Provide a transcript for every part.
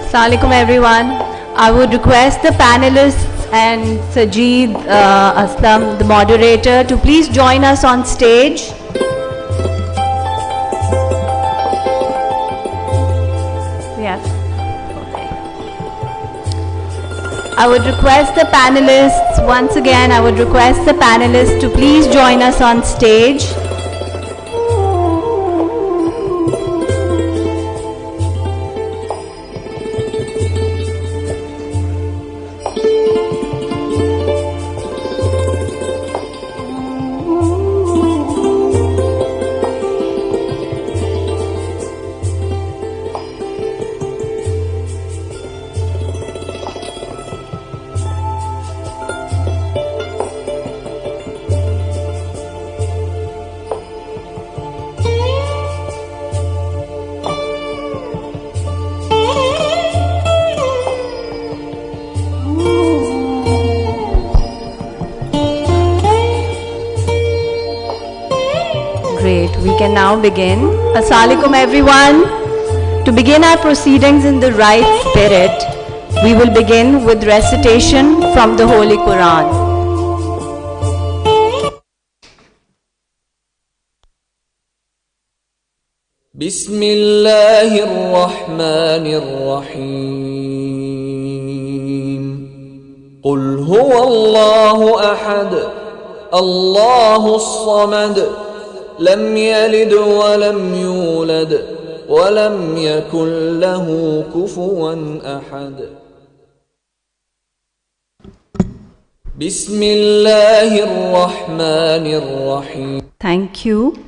Assalamualaikum everyone. I would request the panelists and Sajid Aslam, the moderator, to please join us on stage. Yes. Okay. I would request the panelists, once again, I would request the panelists to please join us on stage. Now begin. Assalamualaikum everyone. To begin our proceedings in the right spirit, we will begin with recitation from the Holy Quran. Bismillahir Rahmanir Rahim. Qul huwa Allahu ahad, Allahus samad. لم يلد ولم يولد ولم يكن له كفوا أحد بسم الله الرحمن الرحيم. Thank you.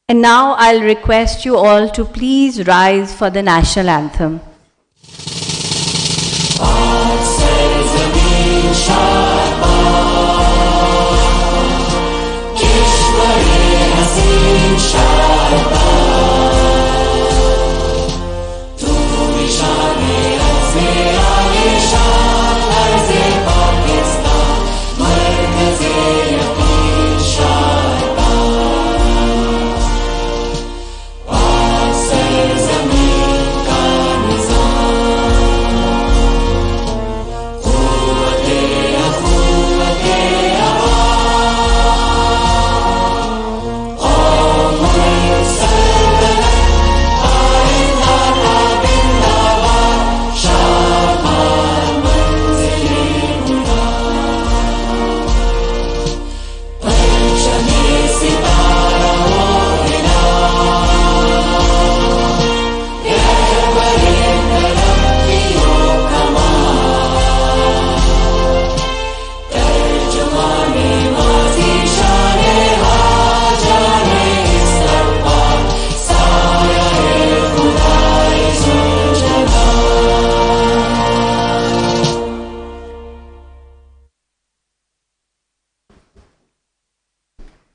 And now I'll request you all to please rise for the national anthem.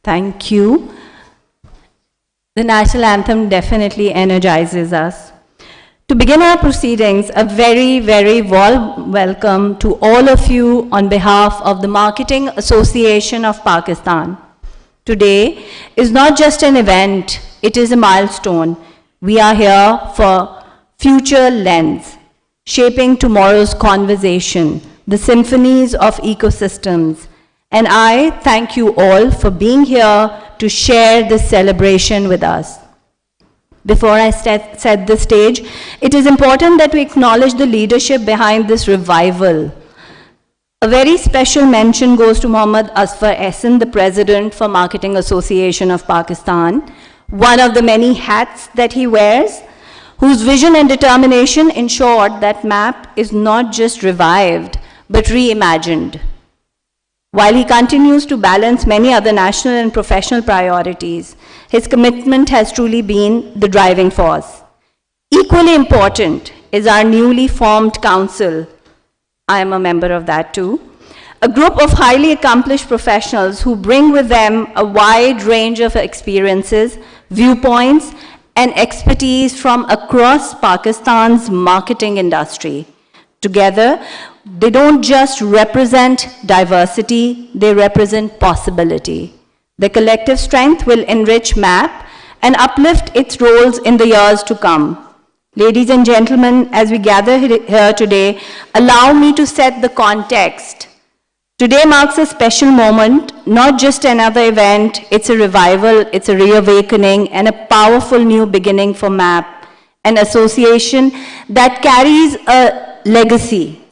Thank you. The national anthem definitely energizes us. To begin our proceedings, a very, very warm welcome to all of you on behalf of the Marketing Association of Pakistan. Today is not just an event, it is a milestone. We are here for Future Lens, shaping tomorrow's conversation, the symphonies of ecosystems. And I thank you all for being here to share this celebration with us. Before I set the stage, it is important that we acknowledge the leadership behind this revival. A very special mention goes to Muhammad Asfar Ehsan, the President for Marketing Association of Pakistan, one of the many hats that he wears, whose vision and determination ensured that MAP is not just revived, but reimagined. While he continues to balance many other national and professional priorities, his commitment has truly been the driving force. Equally important is our newly formed council. I am a member of that too. A group of highly accomplished professionals who bring with them a wide range of experiences, viewpoints, and expertise from across Pakistan's marketing industry. Together, they don't just represent diversity, they represent possibility. Their collective strength will enrich MAP and uplift its roles in the years to come. Ladies and gentlemen, as we gather here today, allow me to set the context. Today marks a special moment, not just another event, it's a revival, it's a reawakening, and a powerful new beginning for MAP, an association that carries a legacy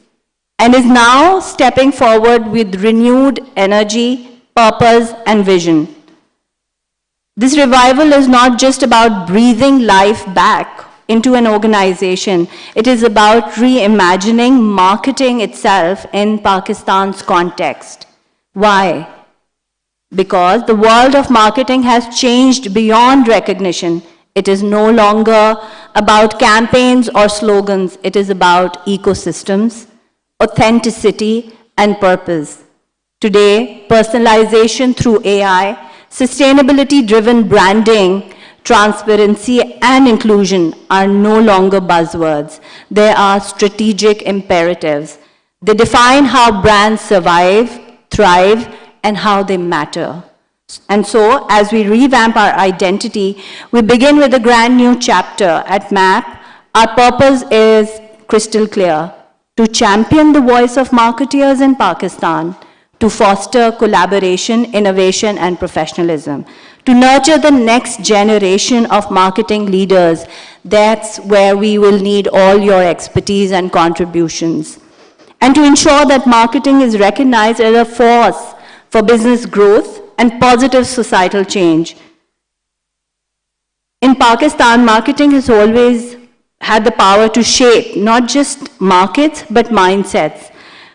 and is now stepping forward with renewed energy, purpose, and vision. This revival is not just about breathing life back into an organization. It is about reimagining marketing itself in Pakistan's context. Why? Because the world of marketing has changed beyond recognition. It is no longer about campaigns or slogans. It is about ecosystems, authenticity, and purpose. Today, personalization through AI, sustainability-driven branding, transparency, and inclusion are no longer buzzwords. They are strategic imperatives. They define how brands survive, thrive, and how they matter. And so, as we revamp our identity, we begin with a brand new chapter at MAP. Our purpose is crystal clear: to champion the voice of marketeers in Pakistan, to foster collaboration, innovation, and professionalism, to nurture the next generation of marketing leaders. That's where we will need all your expertise and contributions. And to ensure that marketing is recognized as a force for business growth and positive societal change. In Pakistan, marketing has always had the power to shape not just markets, but mindsets.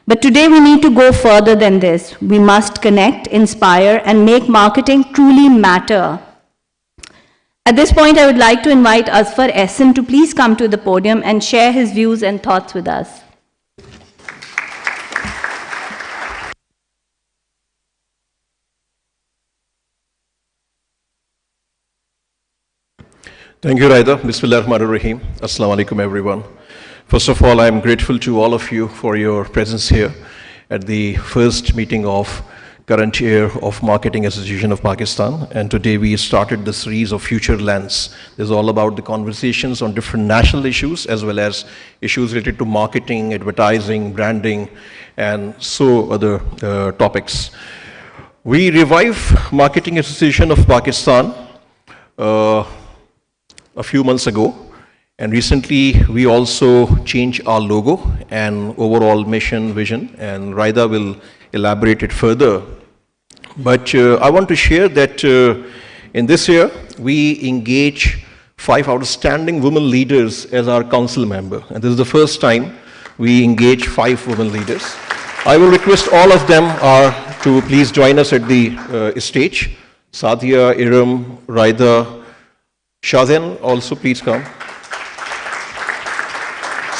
But today we need to go further than this. We must connect, inspire, and make marketing truly matter. At this point, I would like to invite Asfar Ehsan to please come to the podium and share his views and thoughts with us. Thank you, Raida. Bismillah ar-Rahman ar-Rahim. Assalamu alaikum, everyone. First of all, I am grateful to all of you for your presence here at the first meeting of current year of Marketing Association of Pakistan. And today we started the series of Future Lens. This is all about the conversations on different national issues as well as issues related to marketing, advertising, branding, and so other topics. We revived Marketing Association of Pakistan a few months ago. And recently, we also changed our logo and overall mission, vision, and Raida will elaborate it further. But I want to share that in this year, we engage 5 outstanding women leaders as our council member. And this is the first time we engage 5 women leaders. I will request all of them to please join us at the stage. Sadia, Iram, Raida, Shazan also please come.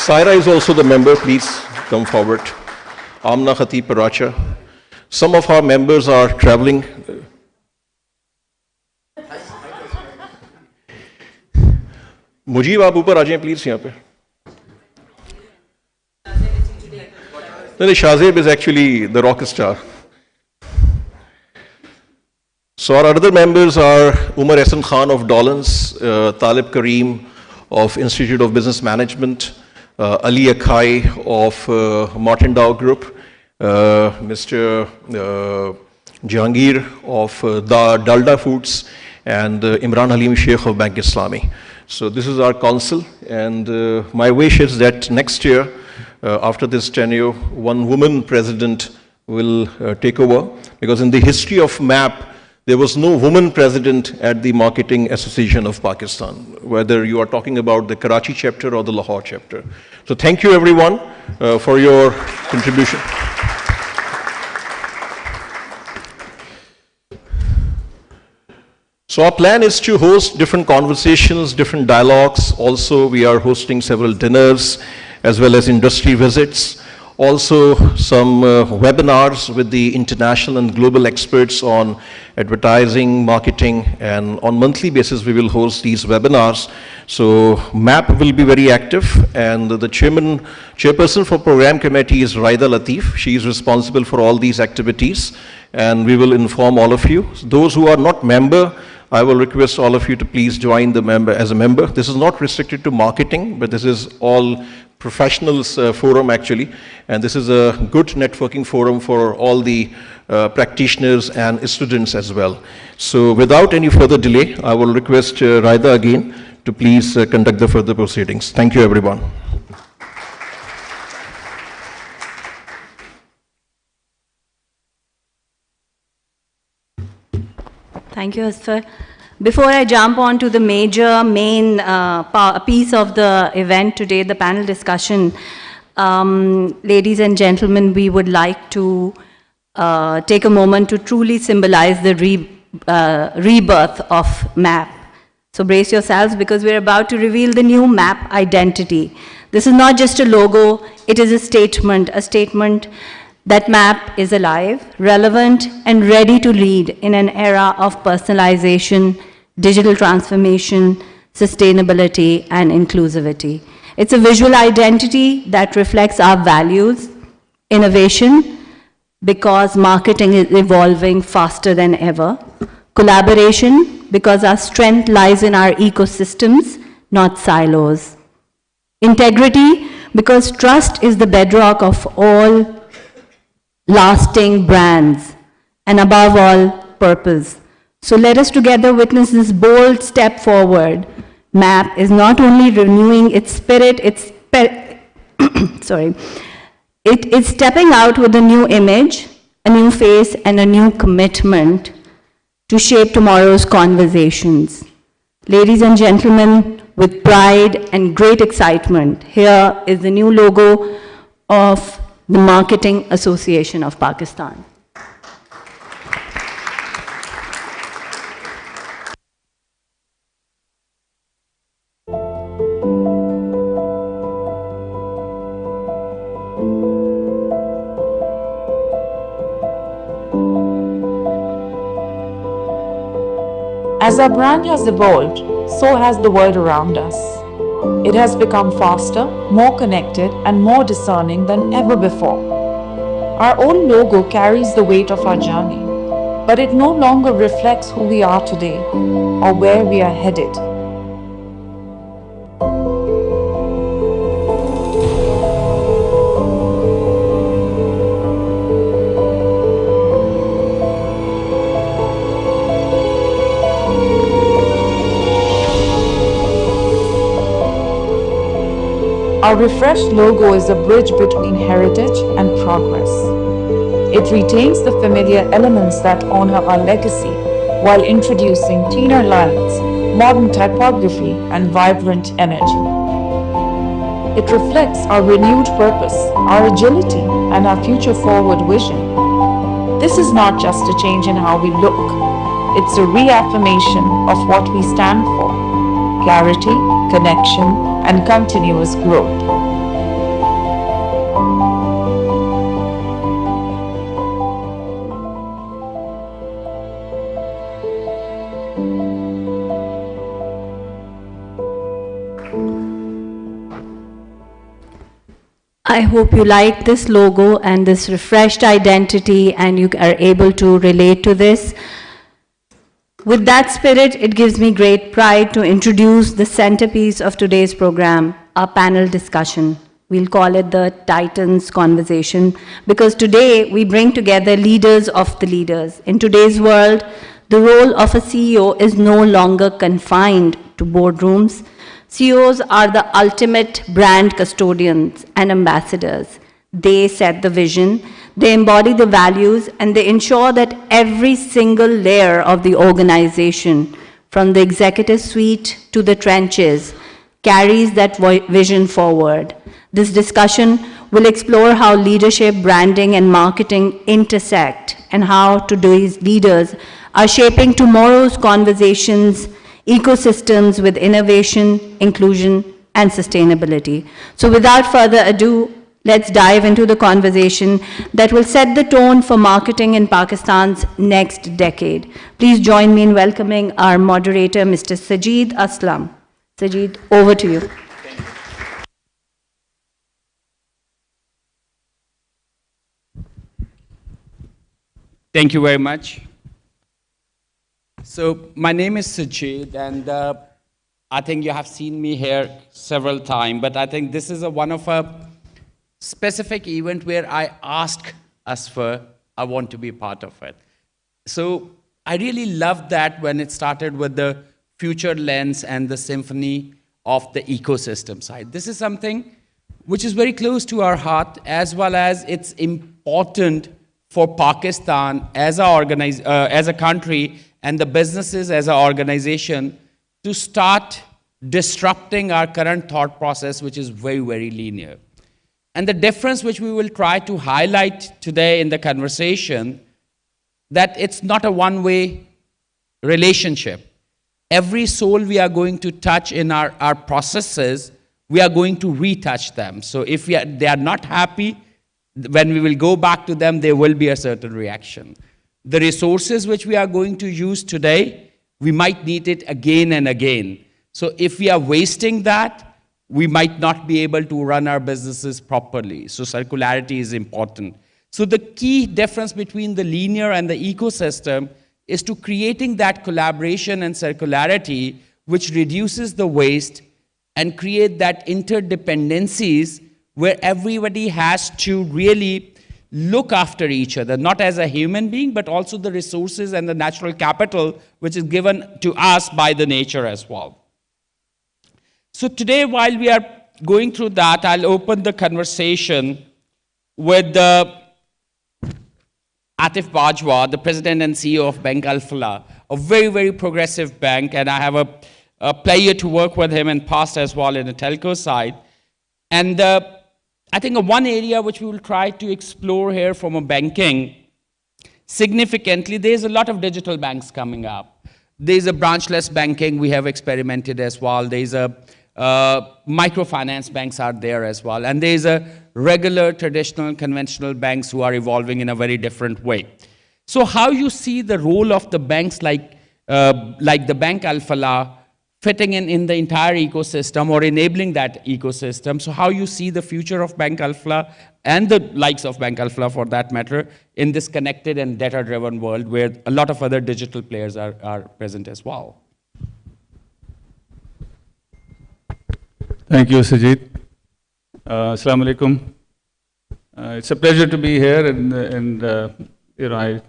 Saira is also the member, please come forward. Amna Khatib Paracha. Some of our members are traveling. Mujib, aap upar aa jayein please yahan pe. No, Shazeb is actually the rock star. So our other members are Umar Ehsan Khan of Dollans, Talib Kareem of Institute of Business Management, Ali Akai of Martin Dow Group, Mr. Jahangir of Dalda Foods, and Imran Halim Sheikh of Bank Islami. So this is our council, and my wish is that next year, after this tenure, one woman president will take over, because in the history of MAP, there was no woman president at the Marketing Association of Pakistan, whether you are talking about the Karachi chapter or the Lahore chapter. So thank you everyone for your contribution. So our plan is to host different conversations, different dialogues. Also, we are hosting several dinners as well as industry visits. Also, some webinars with the international and global experts on advertising, marketing, and on monthly basis we will host these webinars. So MAP will be very active, and the chairperson for program committee is Raida Latif. She is responsible for all these activities, and we will inform all of you. Those who are not member, I will request all of you to please join the member as a member. This is not restricted to marketing, but this is all professionals forum actually, and this is a good networking forum for all the practitioners and students as well. So without any further delay, I will request Raida again to please conduct the further proceedings. Thank you, everyone. Thank you, Asfar. Before I jump on to the main piece of the event today, the panel discussion, ladies and gentlemen, we would like to take a moment to truly symbolize the rebirth of MAP. So brace yourselves, because we're about to reveal the new MAP identity. This is not just a logo, it is a statement that MAP is alive, relevant, and ready to lead in an era of personalization, digital transformation, sustainability, and inclusivity. It's a visual identity that reflects our values, innovation, because marketing is evolving faster than ever, collaboration, because our strength lies in our ecosystems, not silos, integrity, because trust is the bedrock of all lasting brands, and above all, purpose. So let us together witness this bold step forward. MAP is not only renewing its spirit, it is stepping out with a new image, a new face, and a new commitment to shape tomorrow's conversations. Ladies and gentlemen, with pride and great excitement, here is the new logo of the Marketing Association of Pakistan. As our brand has evolved, so has the world around us. It has become faster, more connected, and more discerning than ever before. Our old logo carries the weight of our journey, but it no longer reflects who we are today or where we are headed. Our refreshed logo is a bridge between heritage and progress. It retains the familiar elements that honor our legacy while introducing cleaner lines, modern typography, and vibrant energy. It reflects our renewed purpose, our agility, and our future-forward vision. This is not just a change in how we look. It's a reaffirmation of what we stand for: clarity, connection, and continuous growth. I hope you like this logo and this refreshed identity, and you are able to relate to this. With that spirit, it gives me great pride to introduce the centerpiece of today's program, our panel discussion. We'll call it the Titans Conversation, because today we bring together leaders of the leaders. In today's world, the role of a CEO is no longer confined to boardrooms. CEOs are the ultimate brand custodians and ambassadors. They set the vision, they embody the values, and they ensure that every single layer of the organization, from the executive suite to the trenches, carries that vision forward. This discussion will explore how leadership, branding, and marketing intersect, and how today's leaders are shaping tomorrow's conversations, ecosystems with innovation, inclusion, and sustainability. So without further ado, let's dive into the conversation that will set the tone for marketing in Pakistan's next decade. Please join me in welcoming our moderator, Mr. Sajid Aslam. Sajid, over to you. Thank you very much. So my name is Sajid, and I think you have seen me here several times, but I think this is one of a specific event where I ask Asfar, I want to be a part of it. So I really loved that when it started with the future lens and the symphony of the ecosystem side. This is something which is very close to our heart, as well as it's important for Pakistan as a country and the businesses as an organization to start disrupting our current thought process, which is very, very linear. And the difference which we will try to highlight today in the conversation, that it's not a one-way relationship. Every soul we are going to touch in our processes, we are going to retouch them. So if they are not happy, when we will go back to them, there will be a certain reaction. The resources which we are going to use today, we might need it again and again. So if we are wasting that, we might not be able to run our businesses properly. So circularity is important. So the key difference between the linear and the ecosystem is to creating that collaboration and circularity which reduces the waste and create that interdependencies where everybody has to really look after each other, not as a human being, but also the resources and the natural capital which is given to us by the nature as well. So today, while we are going through that, I'll open the conversation with Atif Bajwa, the president and CEO of Bank Al-Falah, a very, very progressive bank, and I have a pleasure to work with him in past as well in the telco side. And I think one area which we will try to explore here from a banking, significantly, there's a lot of digital banks coming up. There's a branchless banking we have experimented as well. There's a microfinance banks are there as well. And there's a regular, traditional, conventional banks who are evolving in a very different way. So how you see the role of the banks like the Bank Al-Falah fitting in the entire ecosystem or enabling that ecosystem? So how you see the future of Bank Al-Falah and the likes of Bank Al-Falah for that matter in this connected and data-driven world where a lot of other digital players are present as well? Thank you, Sajid. Assalamu alaikum. It's a pleasure to be here, and I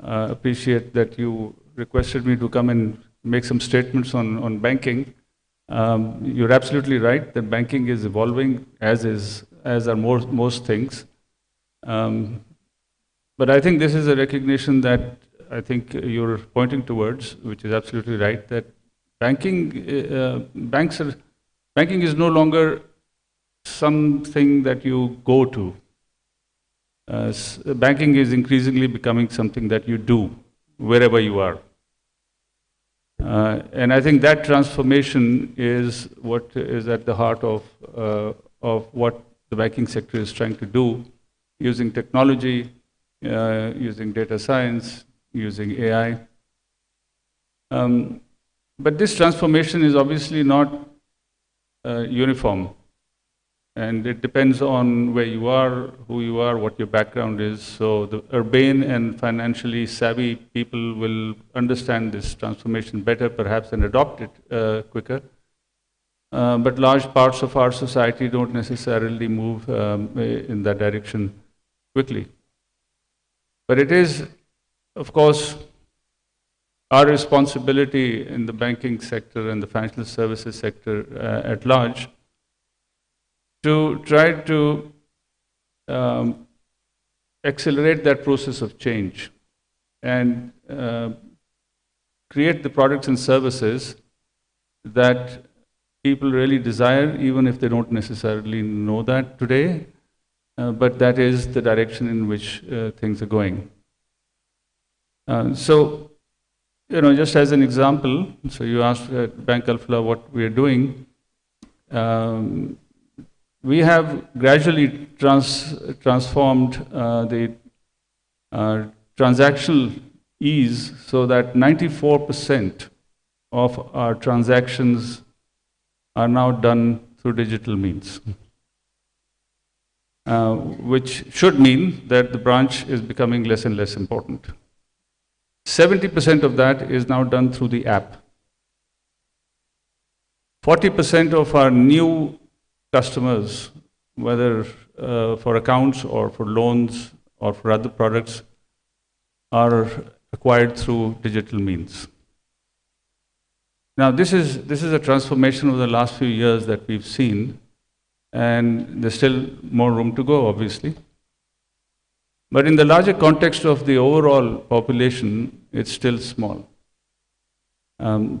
appreciate that you requested me to come and make some statements on banking. You're absolutely right that banking is evolving, as are most things. But I think this is a recognition that I think you're pointing towards, which is absolutely right, that banking is no longer something that you go to. Banking is increasingly becoming something that you do wherever you are. And I think that transformation is what is at the heart of what the banking sector is trying to do, using technology, using data science, using AI. But this transformation is obviously not uniform. And it depends on where you are, who you are, what your background is. So the urbane and financially savvy people will understand this transformation better, perhaps, and adopt it quicker. But large parts of our society don't necessarily move in that direction quickly. But it is, of course, our responsibility in the banking sector and the financial services sector at large to try to accelerate that process of change and create the products and services that people really desire, even if they don't necessarily know that today, but that is the direction in which things are going. So, just as an example, so you asked at Bank Al-Falah what we are doing. We have gradually transformed the transactional ease so that 94% of our transactions are now done through digital means, which should mean that the branch is becoming less and less important. 70% of that is now done through the app. 40% of our new customers, whether for accounts or for loans or for other products, are acquired through digital means. Now, this is a transformation over the last few years that we've seen, and there's still more room to go, obviously. But in the larger context of the overall population, it's still small.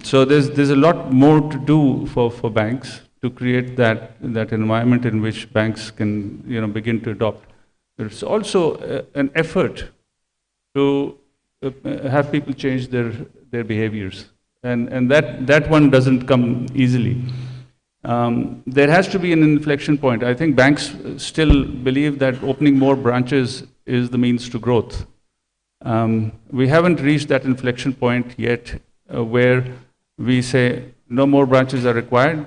So there's a lot more to do for banks to create that environment in which banks can begin to adopt. There's also an effort to have people change their behaviors, and that one doesn't come easily. There has to be an inflection point. I think banks still believe that opening more branches is the means to growth. We haven't reached that inflection point yet where we say no more branches are required,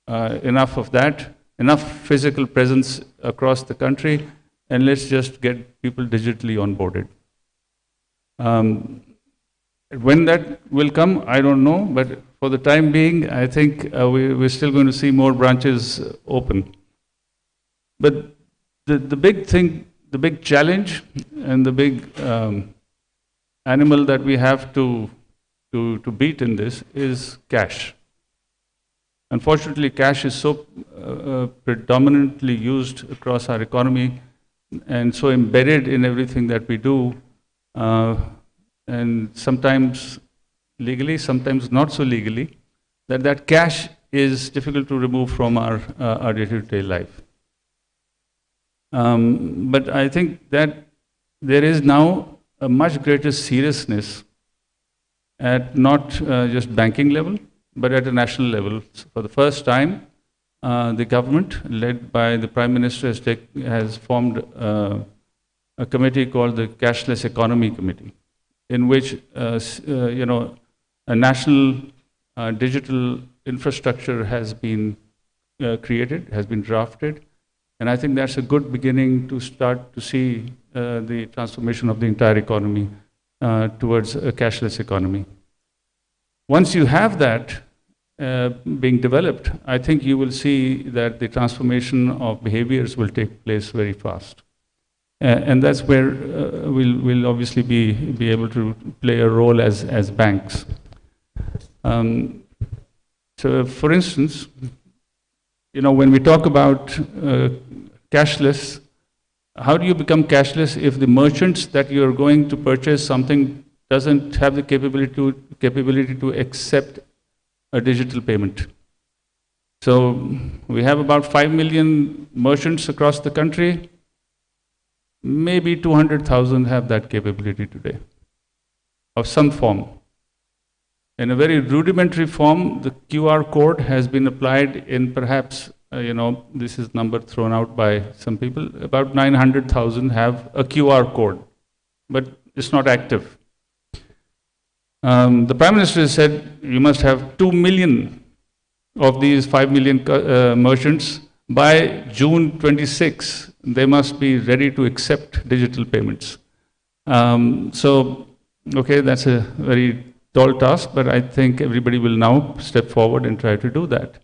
enough of that, enough physical presence across the country, and let's just get people digitally onboarded. When that will come, I don't know, but for the time being, I think we're still going to see more branches open. But the big thing, the big challenge, and the big animal that we have to beat in this is cash. Unfortunately, cash is so predominantly used across our economy and so embedded in everything that we do, and sometimes legally, sometimes not so legally, that cash is difficult to remove from our day-to-day life. But I think that there is now a much greater seriousness at not just banking level, but at a national level. So for the first time, the government, led by the Prime Minister, has formed a committee called the Cashless Economy Committee, in which a national digital infrastructure has been created, has been drafted, and I think that's a good beginning to start to see the transformation of the entire economy towards a cashless economy. Once you have that being developed, I think you will see that the transformation of behaviors will take place very fast. And that's where we'll obviously be able to play a role as banks. So for instance, when we talk about cashless, how do you become cashless if the merchants that you're going to purchase something doesn't have the capability to accept a digital payment? So we have about 5 million merchants across the country. Maybe 200,000 have that capability today, of some form. In a very rudimentary form, the QR code has been applied in perhaps, this is number thrown out by some people, about 900,000 have a QR code, but it's not active. The Prime Minister said you must have 2 million of these 5 million merchants by June 26. They must be ready to accept digital payments. Okay, that's a very tall task, but I think everybody will now step forward and try to do that.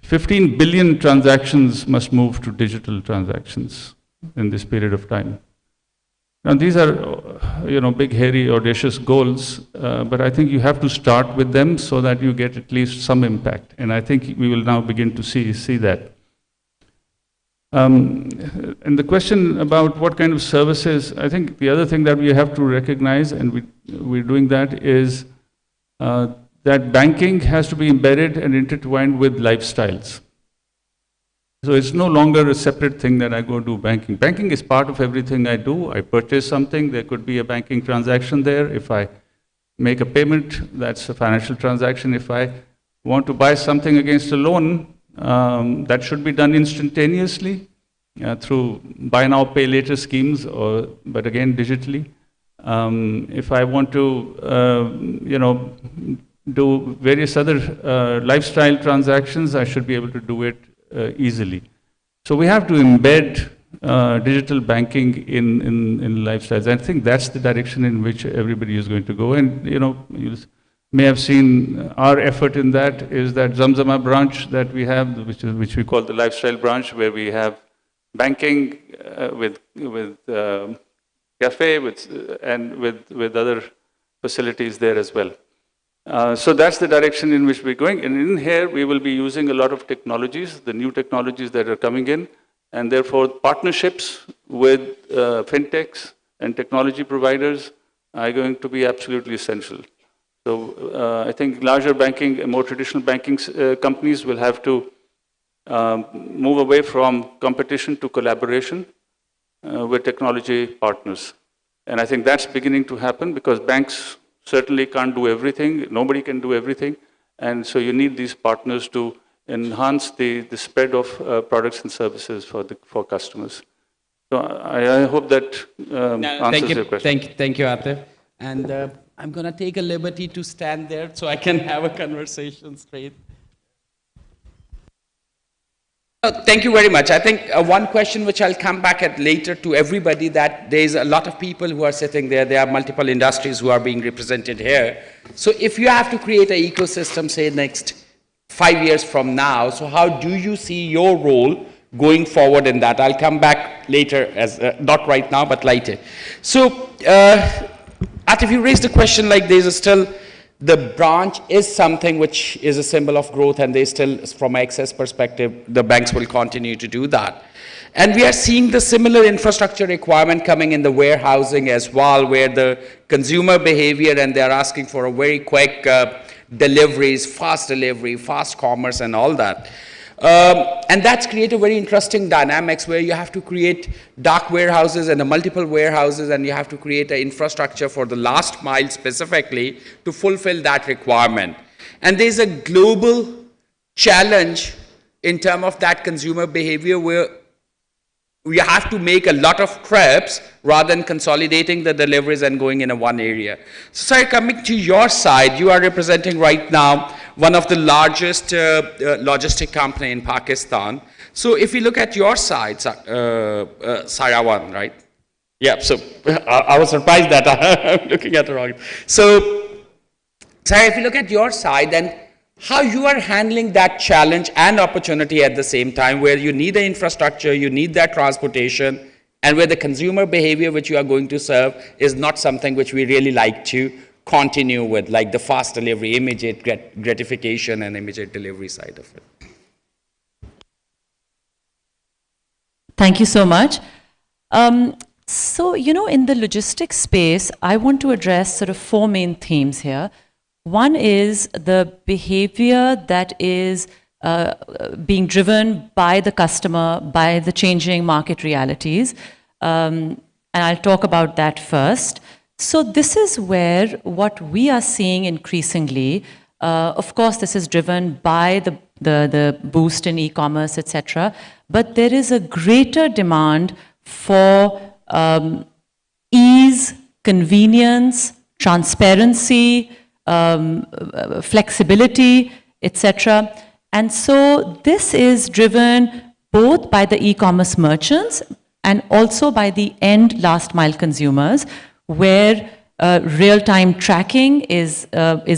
15 billion transactions must move to digital transactions in this period of time. Now, these are, big, hairy, audacious goals, but I think you have to start with them so that you get at least some impact. And I think we will now begin to see that. And the question about what kind of services, I think the other thing that we have to recognize, and we're doing that, is that banking has to be embedded and intertwined with lifestyles. So it's no longer a separate thing that I go do banking. Banking is part of everything I do. I purchase something, there could be a banking transaction there. If I make a payment, that's a financial transaction. If I want to buy something against a loan, that should be done instantaneously through buy now, pay later schemes, but again, digitally. If I want to, do various other lifestyle transactions, I should be able to do it easily. So we have to embed digital banking in lifestyles. I think that's the direction in which everybody is going to go. And you may have seen our effort in that is that Zamzama branch that we have, which we call the lifestyle branch, where we have banking with cafe and with other facilities there as well. So that's the direction in which we're going. And in here, we will be using a lot of technologies, the new technologies that are coming in, and therefore partnerships with fintechs and technology providers are going to be absolutely essential. So I think larger banking, more traditional banking companies will have to move away from competition to collaboration with technology partners. And I think that's beginning to happen because banks certainly can't do everything. Nobody can do everything. And so you need these partners to enhance the spread of products and services for customers. So I hope that answers your question. Thank you, Atif. And I'm going to take a liberty to stand there so I can have a conversation straight. Thank you very much. I think one question which I'll come back at later to everybody, that there's a lot of people who are sitting there. There are multiple industries who are being represented here. So if you have to create an ecosystem, say next 5 years from now, so how do you see your role going forward in that? I'll come back later, as not right now, but later. So Atif, you raised a question like there's still, the branch is something which is a symbol of growth, and they still, from an access perspective, the banks will continue to do that. And we are seeing the similar infrastructure requirement coming in the warehousing as well, where the consumer behavior, and they're asking for a very quick deliveries, fast commerce and all that. And that's created very interesting dynamics where you have to create dark warehouses and multiple warehouses, and you have to create an infrastructure for the last mile specifically to fulfill that requirement. And there's a global challenge in terms of that consumer behavior where we have to make a lot of trips rather than consolidating the deliveries and going in a one area. So, sir, coming to your side, you are representing right now one of the largest logistic company in Pakistan. So if you look at your side, Sarawan, right? Yeah, so I was surprised that I'm looking at the wrong. So, sir, if you look at your side, then how you are handling that challenge and opportunity at the same time, where you need the infrastructure, you need that transportation, and where the consumer behavior which you are going to serve is not something which we really like to continue with, like the fast delivery, immediate gratification and immediate delivery side of it. Thank you so much. So, in the logistics space, I want to address sort of 4 main themes here. One is the behavior that is being driven by the customer, by the changing market realities. And I'll talk about that first. So this is where what we are seeing increasingly, of course, this is driven by the boost in e-commerce, etc. But there is a greater demand for ease, convenience, transparency, flexibility, etc. And so this is driven both by the e-commerce merchants and also by the end last mile consumers, where real-time tracking is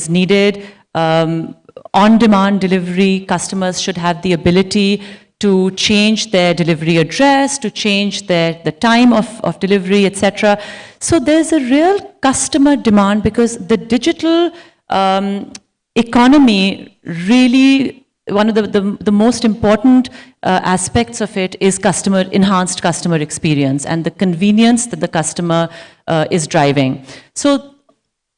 needed. On-demand delivery, customers should have the ability to change their delivery address, to change the time of delivery, etc. So there's a real customer demand because the digital economy really, one of the most important aspects of it is enhanced customer experience and the convenience that the customer is driving. So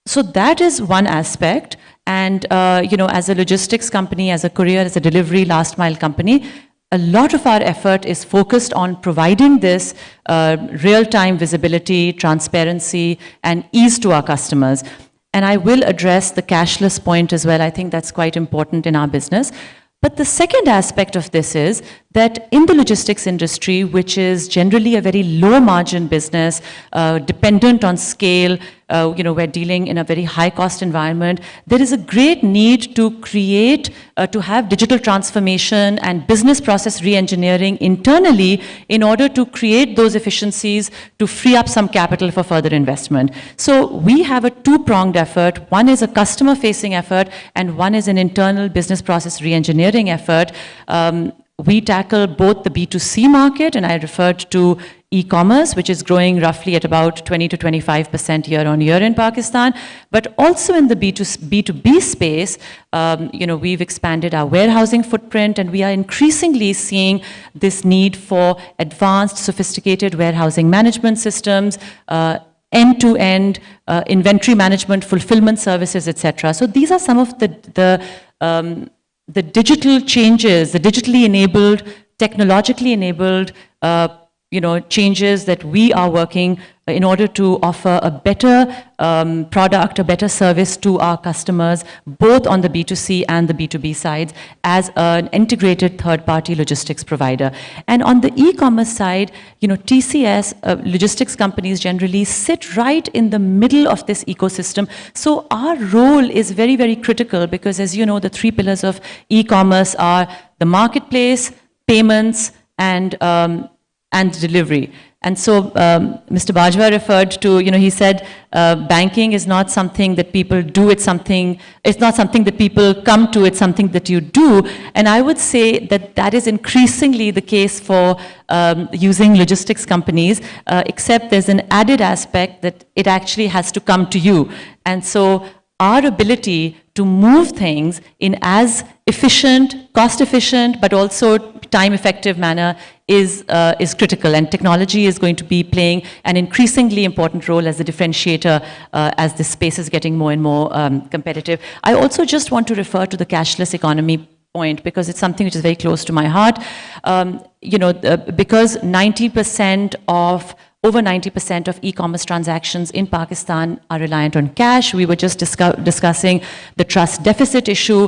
that is one aspect. And as a logistics company, as a courier, as a delivery last mile company, a lot of our effort is focused on providing this real-time visibility, transparency, and ease to our customers. And I will address the cashless point as well. I think that's quite important in our business. But the second aspect of this is that in the logistics industry, which is generally a very low margin business, dependent on scale, we're dealing in a very high cost environment, there is a great need to create, to have digital transformation and business process re-engineering internally in order to create those efficiencies to free up some capital for further investment. So we have a two-pronged effort. One is a customer-facing effort, and one is an internal business process re-engineering effort. We tackle both the B2C market, and I referred to e-commerce, which is growing roughly at about 20 to 25% year on year in Pakistan, but also in the B2B space, we've expanded our warehousing footprint, and we are increasingly seeing this need for advanced, sophisticated warehousing management systems, end-to-end inventory management, fulfillment services, etc. So these are some of the digital changes, the digitally enabled, technologically enabled, changes that we are working in order to offer a better product, a better service to our customers, both on the B2C and the B2B sides, as an integrated third-party logistics provider. And on the e-commerce side, TCS, logistics companies generally sit right in the middle of this ecosystem. So our role is very, very critical because, as you know, the three pillars of e-commerce are the marketplace, payments, and delivery. And so Mr. Bajwa referred to, he said, banking is not something that people do, it's not something that people come to, it's something that you do. And I would say that that is increasingly the case for using logistics companies, except there's an added aspect that it actually has to come to you. And so our ability to move things in as efficient, cost-efficient, but also time-effective manner is critical, and technology is going to be playing an increasingly important role as a differentiator as this space is getting more and more competitive. I also just want to refer to the cashless economy point because it's something which is very close to my heart. Because over 90% of e-commerce transactions in Pakistan are reliant on cash. We were just discussing the trust deficit issue.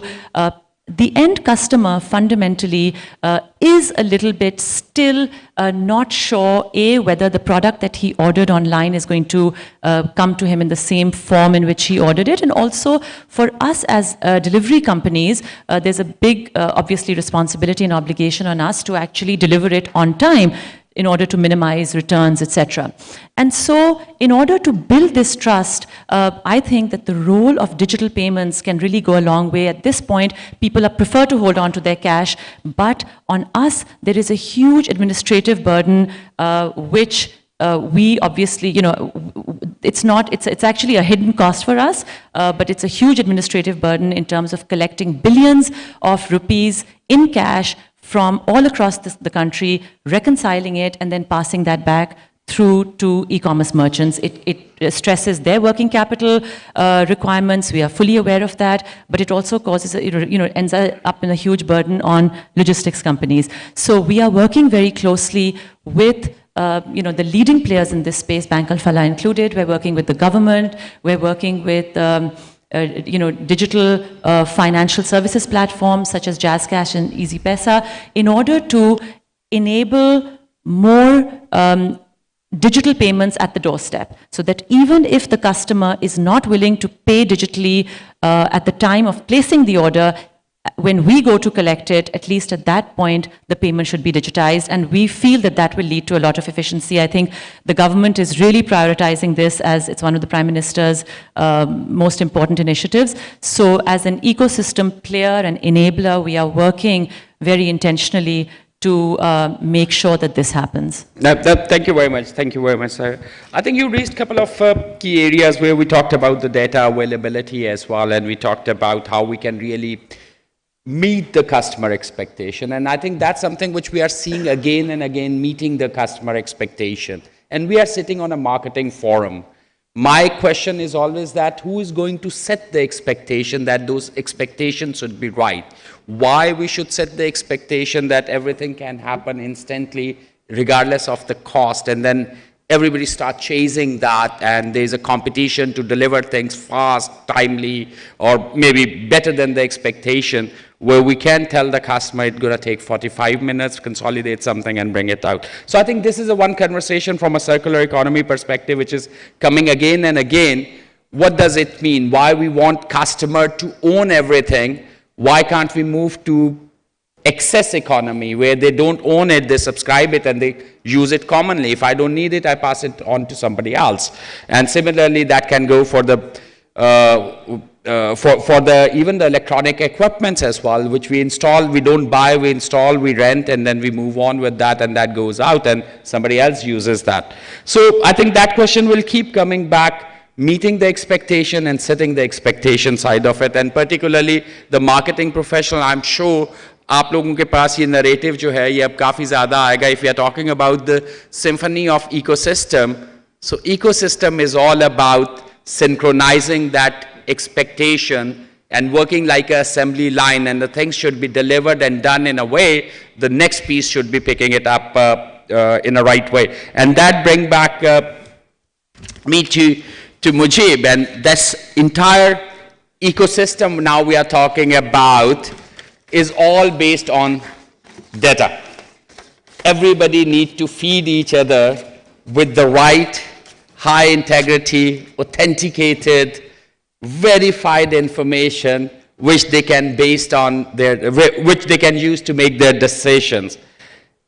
The end customer fundamentally is a little bit still not sure, whether the product that he ordered online is going to come to him in the same form in which he ordered it. And also for us as delivery companies, there's a big, obviously, responsibility and obligation on us to actually deliver it on time in order to minimize returns, etc. And so in order to build this trust, I think that the role of digital payments can really go a long way. At this point, people prefer to hold on to their cash, but on us, there is a huge administrative burden, which we obviously, it's actually a hidden cost for us, but it's a huge administrative burden in terms of collecting billions of rupees in cash from all across the country, reconciling it, and then passing that back through to e-commerce merchants. It stresses their working capital requirements. We are fully aware of that, but it also causes, ends up in a huge burden on logistics companies. So we are working very closely with the leading players in this space, Bank Al-Falah included. We're working with the government. We're working with digital financial services platforms such as JazzCash and EasyPesa in order to enable more digital payments at the doorstep, so that even if the customer is not willing to pay digitally at the time of placing the order, when we go to collect it, at least at that point, the payment should be digitized, and we feel that that will lead to a lot of efficiency. I think the government is really prioritizing this as it's one of the Prime Minister's most important initiatives. So as an ecosystem player and enabler, we are working very intentionally to make sure that this happens. Thank you very much. Thank you very much, sir. I think you raised a couple of key areas where we talked about the data availability as well, and we talked about how we can really meet the customer expectation. And I think that's something which we are seeing again and again, meeting the customer expectation. And we are sitting on a marketing forum. My question is always that who is going to set the expectation that those expectations should be right? Why we should set the expectation that everything can happen instantly regardless of the cost, and then everybody starts chasing that, and there's a competition to deliver things fast, timely, or maybe better than the expectation, where we can tell the customer it's going to take 45 minutes, consolidate something, and bring it out. So I think this is a one conversation from a circular economy perspective, which is coming again and again. What does it mean? Why we want customer to own everything? Why can't we move to excess economy, where they don't own it, they subscribe it, and they use it commonly? If I don't need it, I pass it on to somebody else. And similarly, that can go for the even the electronic equipments as well, which we install, we don't buy, we install, we rent, and then we move on with that, and that goes out, and somebody else uses that. So I think that question will keep coming back, meeting the expectation and setting the expectation side of it, and particularly the marketing professional. I'm sure आप लोगों के पास ये narrative जो है ये अब काफ़ी ज़्यादा आएगा. If we are talking about the symphony of ecosystem, so ecosystem is all about synchronizing that expectation and working like an assembly line, and the things should be delivered and done in a way the next piece should be picking it up in a right way. And that brings back me to Mujib, and this entire ecosystem now we are talking about is all based on data. Everybody needs to feed each other with the right high integrity, authenticated, verified information which they can which they can use to make their decisions.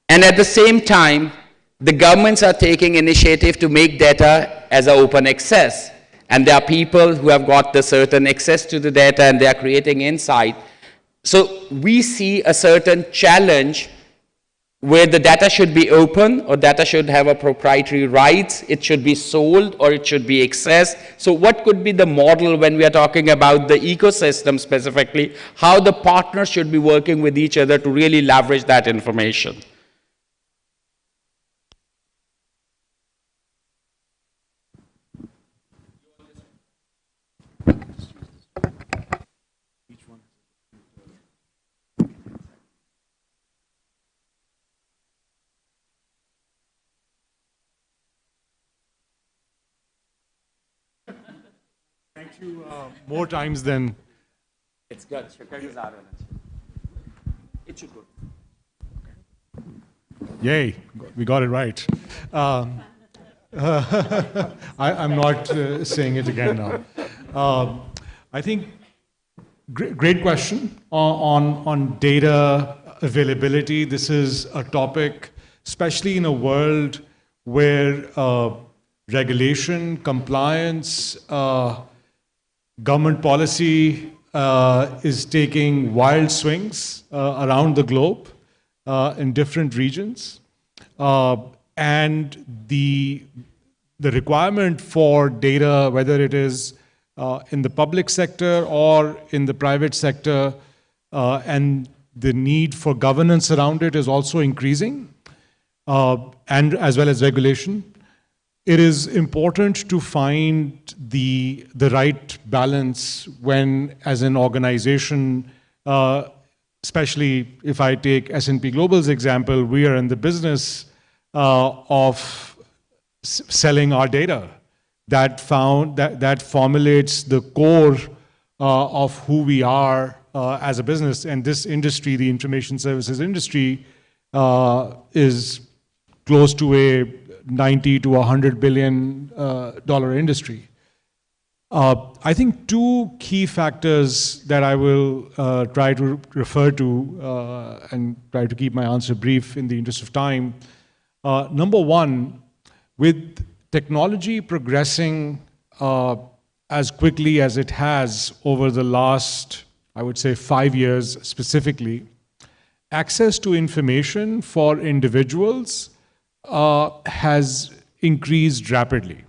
And at the same time, the governments are taking initiative to make data as an open access. And there are people who have got the certain access to the data, and they are creating insight. So we see a certain challenge where the data should be open, or data should have a proprietary rights, it should be sold, or it should be accessed. So what could be the model when we are talking about the ecosystem specifically, how the partners should be working with each other to really leverage that information? More times than... It's good. It should go. Yay, we got it right. I'm not saying it again now. I think great question on data availability. This is a topic, especially in a world where regulation, compliance, government policy is taking wild swings around the globe in different regions. And the requirement for data, whether it is in the public sector or in the private sector, and the need for governance around it is also increasing, and as well as regulation. It is important to find the right balance when, as an organization, especially if I take S&P Global's example, we are in the business of selling our data. That formulates the core of who we are as a business. And this industry, the information services industry, is close to a $90 to $100 billion industry. I think two key factors that I will try to refer to and try to keep my answer brief in the interest of time. Number one, with technology progressing as quickly as it has over the last, I would say, 5 years specifically, access to information for individuals has increased rapidly.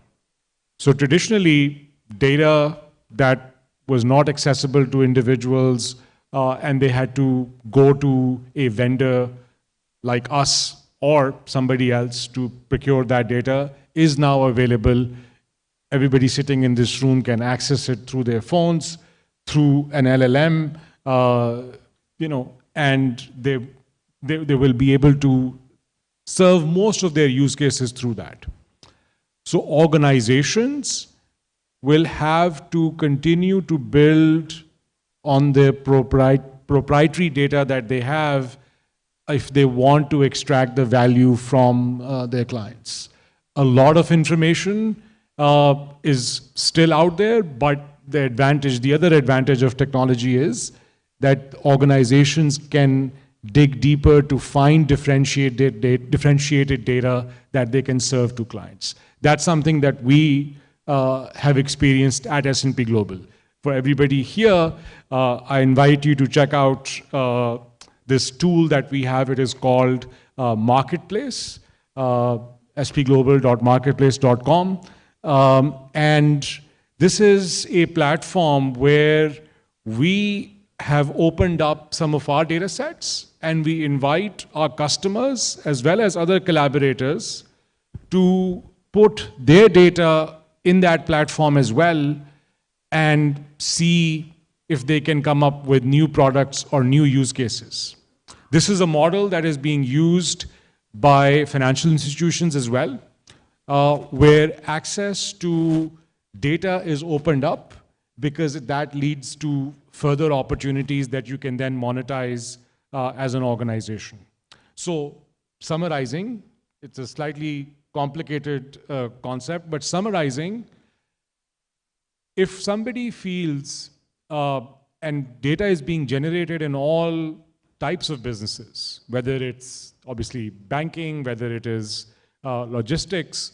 So traditionally, data that was not accessible to individuals and they had to go to a vendor like us or somebody else to procure that data is now available. Everybody sitting in this room can access it through their phones, through an LLM, and they will be able to serve most of their use cases through that. So organizations will have to continue to build on their proprietary data that they have if they want to extract the value from their clients. A lot of information is still out there, but the other advantage of technology is that organizations can dig deeper to find differentiated data that they can serve to clients. That's something that we have experienced at S&P Global. For everybody here, I invite you to check out this tool that we have. It is called Marketplace, spglobal.marketplace.com. And this is a platform where we have opened up some of our data sets, and we invite our customers as well as other collaborators to put their data in that platform as well and see if they can come up with new products or new use cases. This is a model that is being used by financial institutions as well, where access to data is opened up because that leads to further opportunities that you can then monetize as an organization. So summarizing, it's a slightly complicated concept, but summarizing, if somebody feels, and data is being generated in all types of businesses, whether it's obviously banking, whether it is logistics,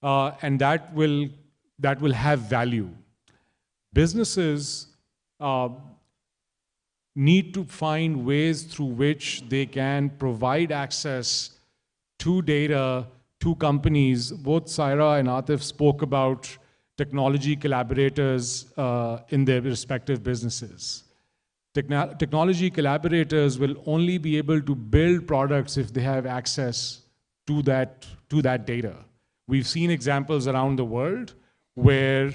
and that will have value. Businesses need to find ways through which they can provide access to data to companies. Both Saira and Atif spoke about technology collaborators in their respective businesses. Technology collaborators will only be able to build products if they have access to that data. We've seen examples around the world where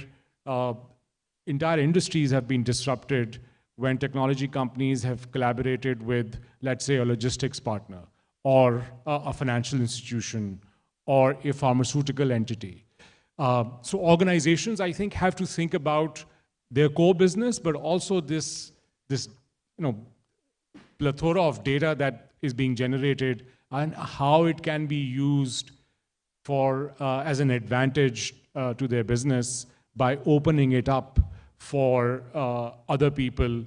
entire industries have been disrupted when technology companies have collaborated with, let's say, a logistics partner or a financial institution or a pharmaceutical entity. So organizations, I think, have to think about their core business, but also this plethora of data that is being generated and how it can be used for as an advantage to their business by opening it up for other people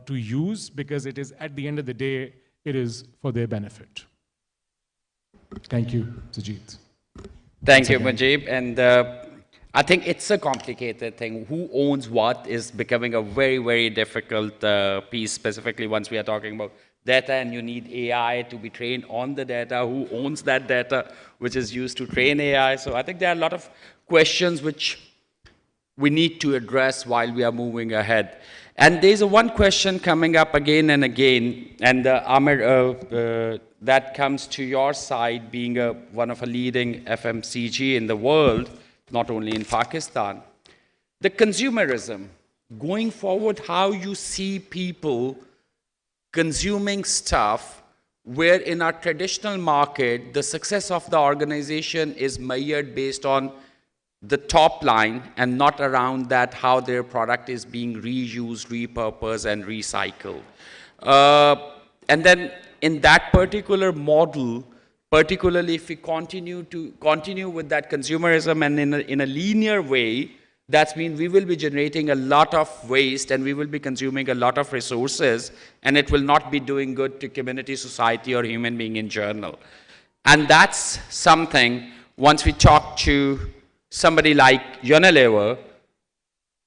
to use, because it is, at the end of the day, it is for their benefit. Thank you, Sajid. Thank you, Mujib. And I think it's a complicated thing. Who owns what is becoming a very, very difficult piece, specifically once we are talking about data and you need AI to be trained on the data. Who owns that data which is used to train AI? So I think there are a lot of questions which we need to address while we are moving ahead. And there's one question coming up again and again, and Amir, that comes to your side, being one of a leading FMCG in the world, not only in Pakistan. The consumerism, going forward, how you see people consuming stuff where in our traditional market, the success of the organization is measured based on the top line and not around that how their product is being reused, repurposed, and recycled. And then in that particular model, particularly if we continue with that consumerism and in a linear way, that means we will be generating a lot of waste and we will be consuming a lot of resources, and it will not be doing good to community, society, or human being in general. And that's something, once we talk to somebody like Unilever,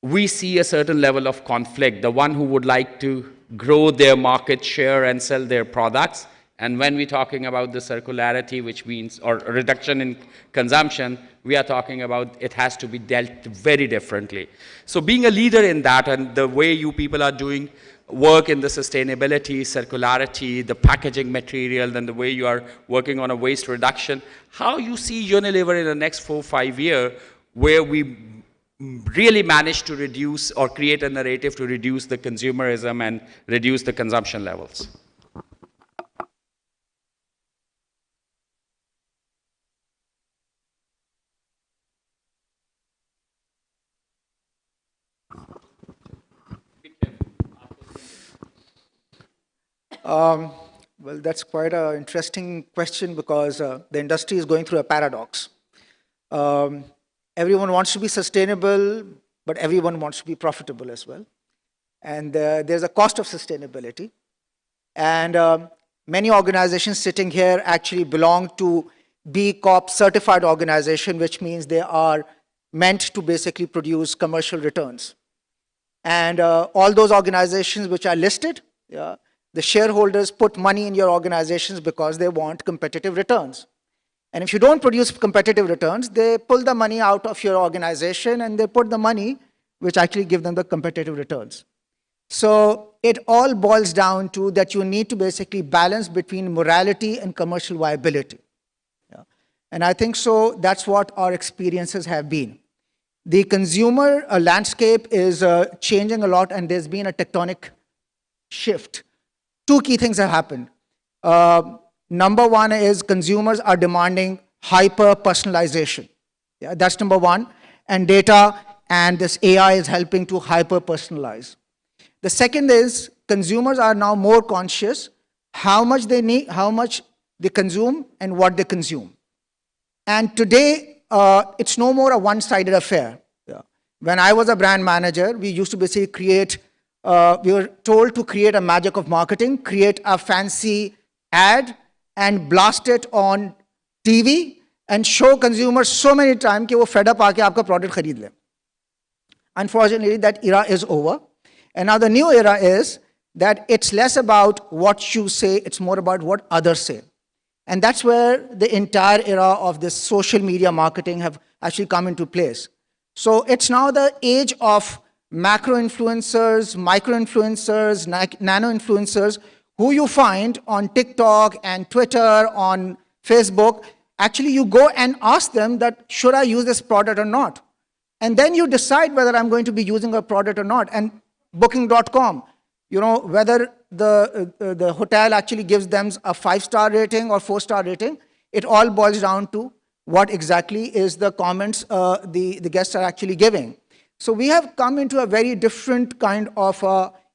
we see a certain level of conflict. The one who would like to grow their market share and sell their products, and when we're talking about the circularity, which means, or reduction in consumption, we are talking about it has to be dealt very differently. So being a leader in that, and the way you people are doing work in the sustainability, circularity, the packaging material, then the way you are working on a waste reduction, how you see Unilever in the next 4 or 5 years, where we really manage to reduce or create a narrative to reduce the consumerism and reduce the consumption levels? Well, that's quite an interesting question because the industry is going through a paradox. Everyone wants to be sustainable, but everyone wants to be profitable as well. And there's a cost of sustainability. And many organizations sitting here actually belong to B Corp certified organization, which means they are meant to basically produce commercial returns. And all those organizations which are listed, the shareholders put money in your organizations because they want competitive returns. And if you don't produce competitive returns, they pull the money out of your organization and they put the money which actually give them the competitive returns. So it all boils down to that you need to basically balance between morality and commercial viability. And I think so that's what our experiences have been. The consumer landscape is changing a lot and there's been a tectonic shift. Two key things have happened. Number one is consumers are demanding hyper-personalization. Yeah, that's number one. And data and this AI is helping to hyper-personalize. The second is consumers are now more conscious how much they need, how much they consume and what they consume. And today, it's no more a one-sided affair. Yeah. When I was a brand manager, we used to basically create, we were told to create a magic of marketing, create a fancy ad and blast it on TV and show consumers so many times that they fed up aake aapka product khareed le. Unfortunately, that era is over. And now the new era is that it's less about what you say, it's more about what others say. And that's where the entire era of this social media marketing have actually come into place. So it's now the age of macro influencers, micro influencers, nano influencers, who you find on TikTok and Twitter, on Facebook. Actually, you go and ask them that, should I use this product or not? And then you decide whether I'm going to be using a product or not. And Booking.com, you know, whether the hotel actually gives them a 5-star rating or 4-star rating, it all boils down to what exactly is the comments the guests are actually giving. So we have come into a very different kind of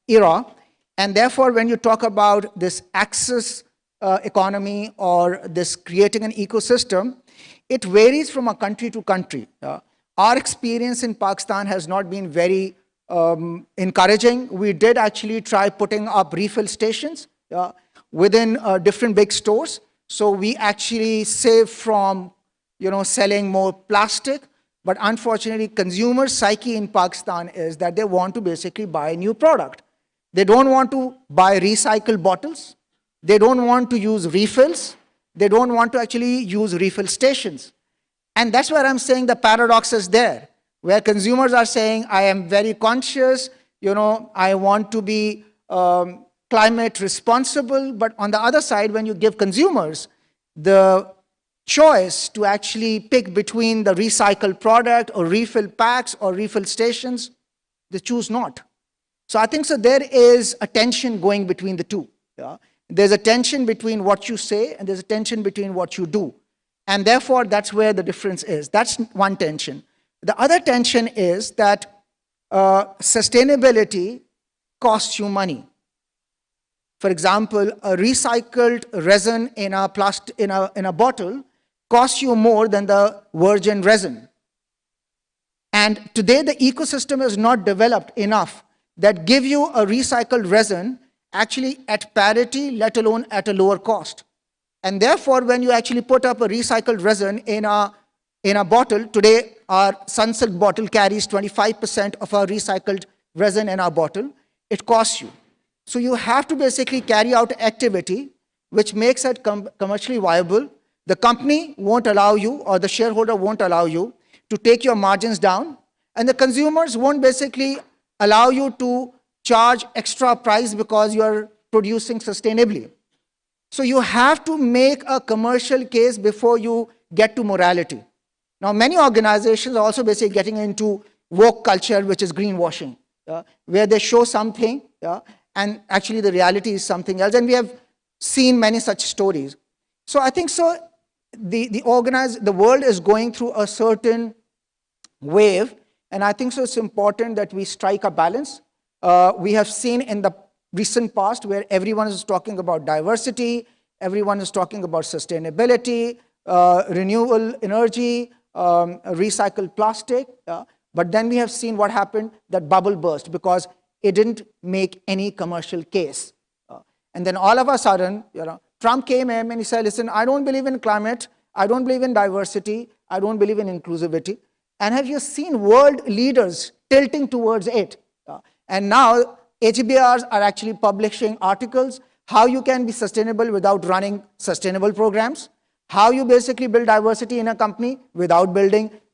era. And therefore, when you talk about this access economy or this creating an ecosystem, it varies from a country to country. Our experience in Pakistan has not been very encouraging. We did actually try putting up refill stations within different big stores. So we actually save from, you know, selling more plastic. But unfortunately, consumer psyche in Pakistan is that they want to basically buy a new product. They don't want to buy recycled bottles. They don't want to use refills. They don't want to actually use refill stations. And that's where I'm saying the paradox is there, where consumers are saying, I am very conscious, you know, I want to be climate responsible. But on the other side, when you give consumers the choice to actually pick between the recycled product or refill packs or refill stations, they choose not. So I think so there is a tension going between the two. Yeah? There's a tension between what you say and there's a tension between what you do. And therefore, that's where the difference is. That's one tension. The other tension is that sustainability costs you money. For example, a recycled resin in a bottle costs you more than the virgin resin. And today, the ecosystem is not developed enough that give you a recycled resin actually at parity, let alone at a lower cost. And therefore, when you actually put up a recycled resin in a bottle, today our Sunsilk bottle carries 25% of our recycled resin in our bottle, it costs you. So you have to basically carry out activity which makes it commercially viable. The company won't allow you, or the shareholder won't allow you to take your margins down, and the consumers won't basically allow you to charge extra price because you are producing sustainably. So you have to make a commercial case before you get to morality. Now, many organizations are also basically getting into woke culture, which is greenwashing, where they show something, and actually the reality is something else. And we have seen many such stories. So I think so the world is going through a certain wave, and I think so it's important that we strike a balance. We have seen in the recent past where everyone is talking about diversity, everyone is talking about sustainability, renewable energy, recycled plastic. But then we have seen what happened, that bubble burst because it didn't make any commercial case. And then all of a sudden, Trump came in and he said, listen, I don't believe in climate, I don't believe in diversity, I don't believe in inclusivity. And have you seen world leaders tilting towards it? And now HBRs are actually publishing articles, how you can be sustainable without running sustainable programs, how you basically build diversity in a company without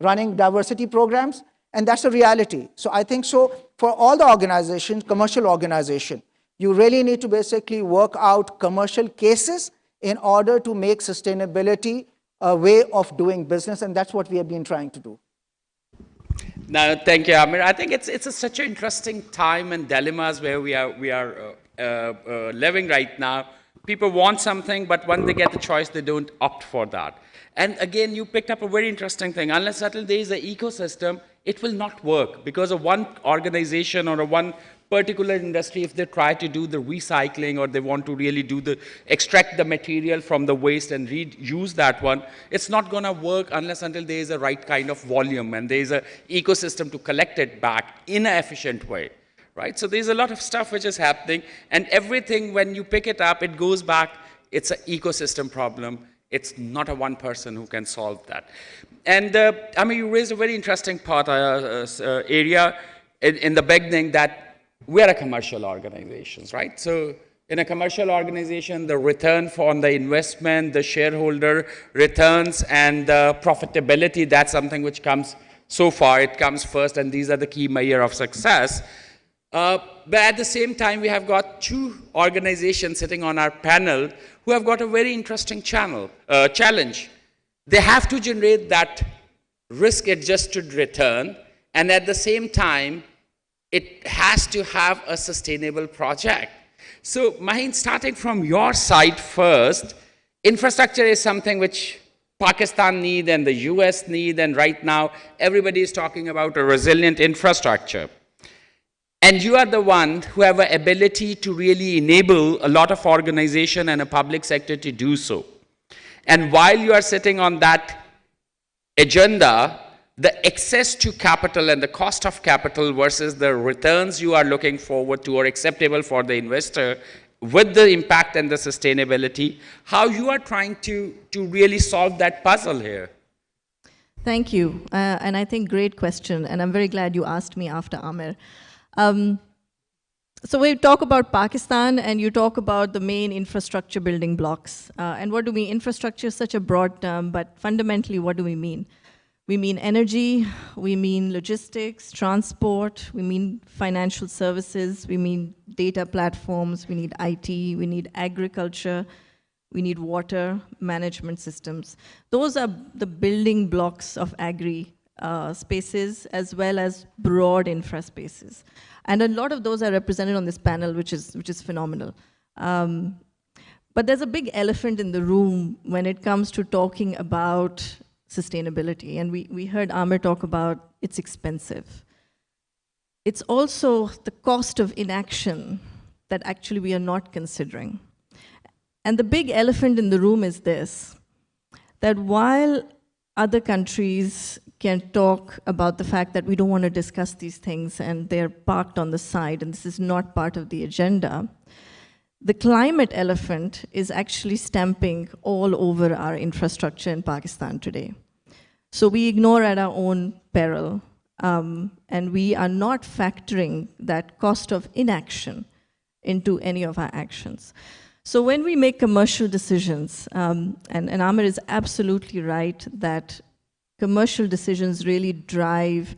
running diversity programs. And that's a reality. So I think so for all the organizations, commercial organization, you really need to basically work out commercial cases in order to make sustainability a way of doing business. And that's what we have been trying to do. No, thank you, Amir. I think it's such an interesting time and dilemmas where we are living right now. People want something, but when they get the choice, they don't opt for that. And again, you picked up a very interesting thing. Unless there is an ecosystem, it will not work because of one organization or one particular industry. If they try to do the recycling or they want to really extract the material from the waste and reuse that one, it's not going to work unless until there is a right kind of volume and there is an ecosystem to collect it back in an efficient way. Right? So there's a lot of stuff which is happening, and everything, when you pick it up, it goes back, it's an ecosystem problem. It's not a one person who can solve that. And I mean, you raised a very interesting area in the beginning that we are a commercial organization, right? So in a commercial organization, the return on the investment, the shareholder returns, and the profitability, that's something which comes so far, it comes first, and these are the key measure of success. But at the same time, we have got two organizations sitting on our panel who have got a very interesting challenge. They have to generate that risk-adjusted return, and at the same time, it has to have a sustainable project. So, Maheen, starting from your side first, infrastructure is something which Pakistan needs and the US need, and right now, everybody is talking about a resilient infrastructure. And you are the one who have an ability to really enable a lot of organization and a public sector to do so. And while you are sitting on that agenda, the access to capital and the cost of capital versus the returns you are looking forward to or acceptable for the investor with the impact and the sustainability, how you are trying to really solve that puzzle here. Thank you. And I think great question. And I'm very glad you asked me after Amir. So we talk about Pakistan and you talk about the main infrastructure building blocks. And what do we mean? Infrastructure is such a broad term, but fundamentally what do we mean? We mean energy, we mean logistics, transport, we mean financial services, we mean data platforms, we need IT, we need agriculture, we need water management systems. Those are the building blocks of agri spaces as well as broad infra spaces. And a lot of those are represented on this panel, which is phenomenal. But there's a big elephant in the room when it comes to talking about sustainability. And we heard Amir talk about it's expensive. It's also the cost of inaction that actually we are not considering. And the big elephant in the room is this, that while other countries can talk about the fact that we don't want to discuss these things and they're parked on the side and this is not part of the agenda, the climate elephant is actually stamping all over our infrastructure in Pakistan today. So we ignore at our own peril, and we are not factoring that cost of inaction into any of our actions. So when we make commercial decisions, and Amir is absolutely right that commercial decisions really drive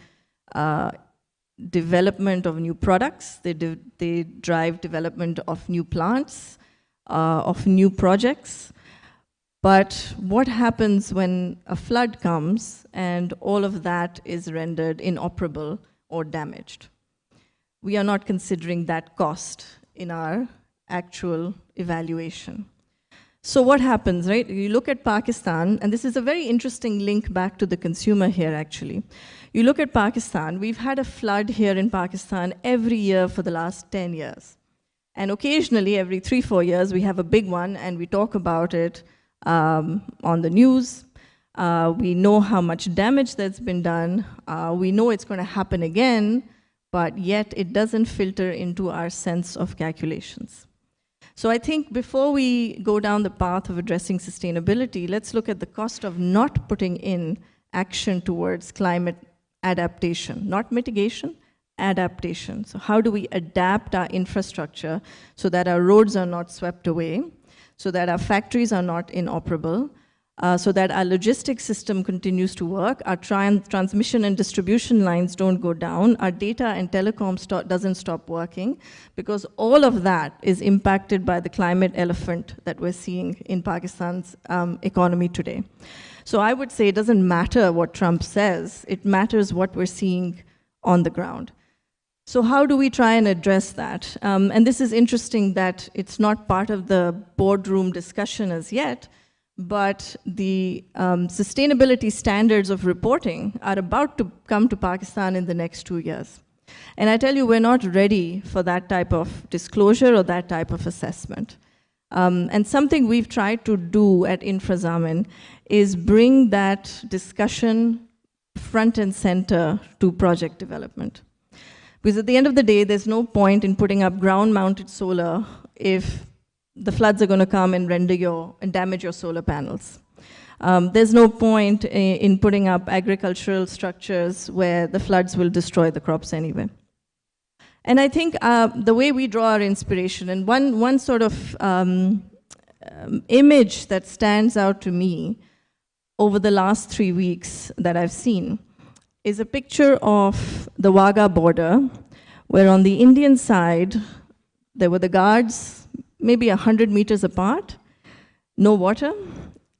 development of new products, they drive development of new plants, of new projects. But what happens when a flood comes and all of that is rendered inoperable or damaged? We are not considering that cost in our actual evaluation. So what happens, right? You look at Pakistan, and this is a very interesting link back to the consumer here, actually. You look at Pakistan, we've had a flood here in Pakistan every year for the last 10 years. And occasionally, every 3-4 years, we have a big one and we talk about it on the news. We know how much damage that's been done. We know it's going to happen again, but yet it doesn't filter into our sense of calculations. So I think before we go down the path of addressing sustainability, let's look at the cost of not putting in action towards climate adaptation, not mitigation, adaptation. So how do we adapt our infrastructure so that our roads are not swept away, so that our factories are not inoperable, so that our logistics system continues to work, our transmission and distribution lines don't go down, our data and telecom doesn't stop working, because all of that is impacted by the climate elephant that we're seeing in Pakistan's economy today. So I would say it doesn't matter what Trump says, it matters what we're seeing on the ground. So how do we try and address that? And this is interesting that it's not part of the boardroom discussion as yet, but the sustainability standards of reporting are about to come to Pakistan in the next 2 years. And I tell you, we're not ready for that type of disclosure or that type of assessment. And something we've tried to do at Infrazamin is bring that discussion front and center to project development. Because at the end of the day, there's no point in putting up ground-mounted solar if the floods are going to come and damage your solar panels. There's no point in putting up agricultural structures where the floods will destroy the crops anyway. And I think the way we draw our inspiration, and one sort of image that stands out to me over the last 3 weeks that I've seen, is a picture of the Wagah border, where on the Indian side, there were the guards, maybe 100 meters apart, no water,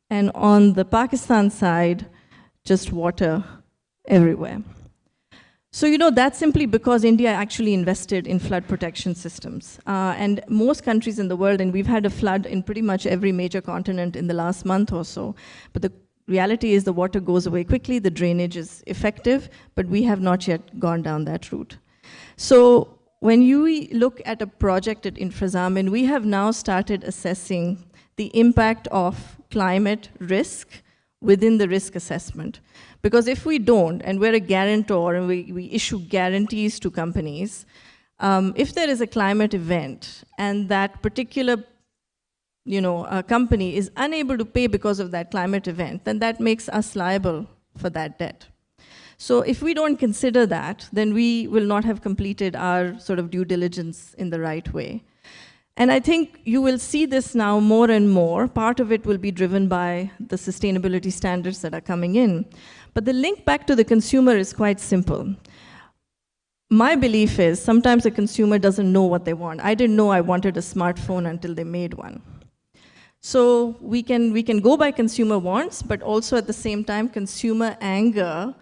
and on the Pakistan side, just water everywhere. So, you know, that's simply because India actually invested in flood protection systems. And most countries in the world, and we've had a flood in pretty much every major continent in the last month or so, but the reality is the water goes away quickly, the drainage is effective, but we have not yet gone down that route. So when you look at a project at Infrazamin, we have now started assessing the impact of climate risk within the risk assessment. Because if we don't, and we're a guarantor, and we issue guarantees to companies, if there is a climate event and that particular company is unable to pay because of that climate event, then that makes us liable for that debt. So if we don't consider that, then we will not have completed our sort of due diligence in the right way. And I think you will see this now more and more. Part of it will be driven by the sustainability standards that are coming in. But the link back to the consumer is quite simple. My belief is sometimes a consumer doesn't know what they want. I didn't know I wanted a smartphone until they made one. So we can go by consumer wants, but also at the same time, consumer anger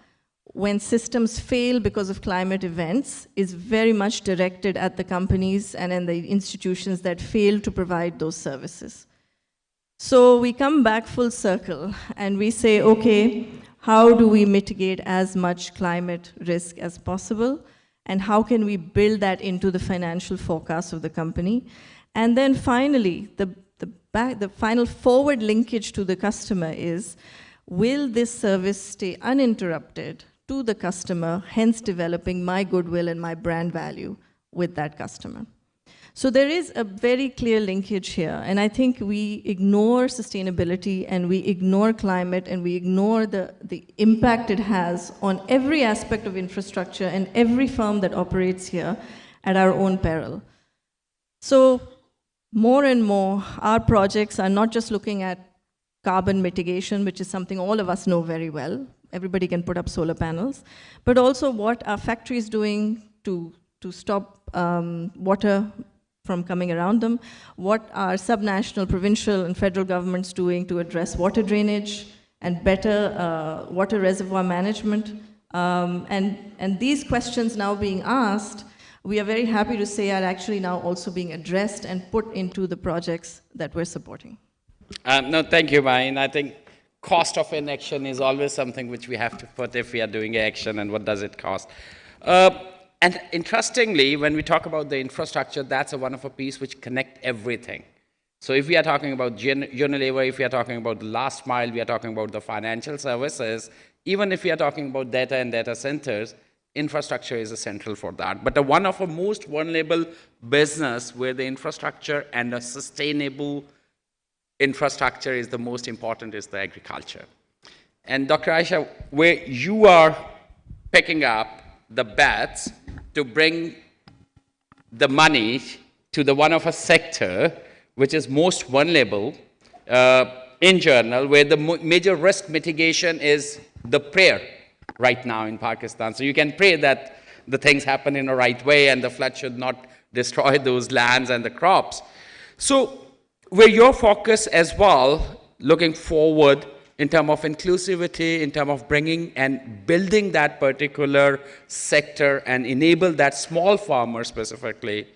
when systems fail because of climate events is very much directed at the companies and in the institutions that fail to provide those services. So we come back full circle and we say, okay, how do we mitigate as much climate risk as possible? And how can we build that into the financial forecast of the company? And then finally, the final forward linkage to the customer is, will this service stay uninterrupted to the customer, hence developing my goodwill and my brand value with that customer? So there is a very clear linkage here, and I think we ignore sustainability and we ignore climate and we ignore the impact it has on every aspect of infrastructure and every firm that operates here at our own peril. So more and more, our projects are not just looking at carbon mitigation, which is something all of us know very well. Everybody can put up solar panels, but also what our factories doing to stop water from coming around them, what are subnational, provincial, and federal governments doing to address water drainage and better water reservoir management. And these questions now being asked, we are very happy to say are actually now also being addressed and put into the projects that we're supporting. No, thank you, Mahin. I think cost of inaction is always something which we have to put if we are doing action, and what does it cost. And interestingly, when we talk about the infrastructure, that's a wonderful piece which connect everything. So if we are talking about Unilever, if we are talking about the last mile, we are talking about the financial services, even if we are talking about data and data centers, infrastructure is essential for that. But one of the most vulnerable business where the infrastructure and a sustainable infrastructure is the most important is the agriculture. And Dr. Aisha, where you are picking up the bets to bring the money to the one of a sector which is most vulnerable in general, where the major risk mitigation is the prayer right now in Pakistan. So you can pray that the things happen in the right way and the flood should not destroy those lands and the crops. So where your focus as well, looking forward in terms of inclusivity, in terms of bringing and building that particular sector and enable that small farmer specifically,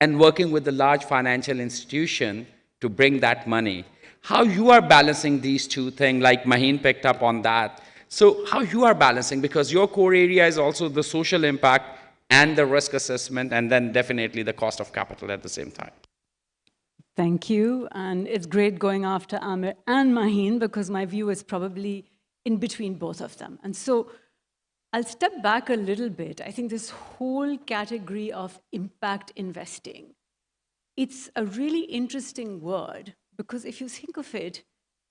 and working with the large financial institution to bring that money. How you are balancing these two things, like Maheen picked up on that. So how you are balancing, because your core area is also the social impact and the risk assessment, and then definitely the cost of capital at the same time. Thank you, and it's great going after Amir and Maheen because my view is probably in between both of them. And so I'll step back a little bit. I think this whole category of impact investing, it's a really interesting word because if you think of it,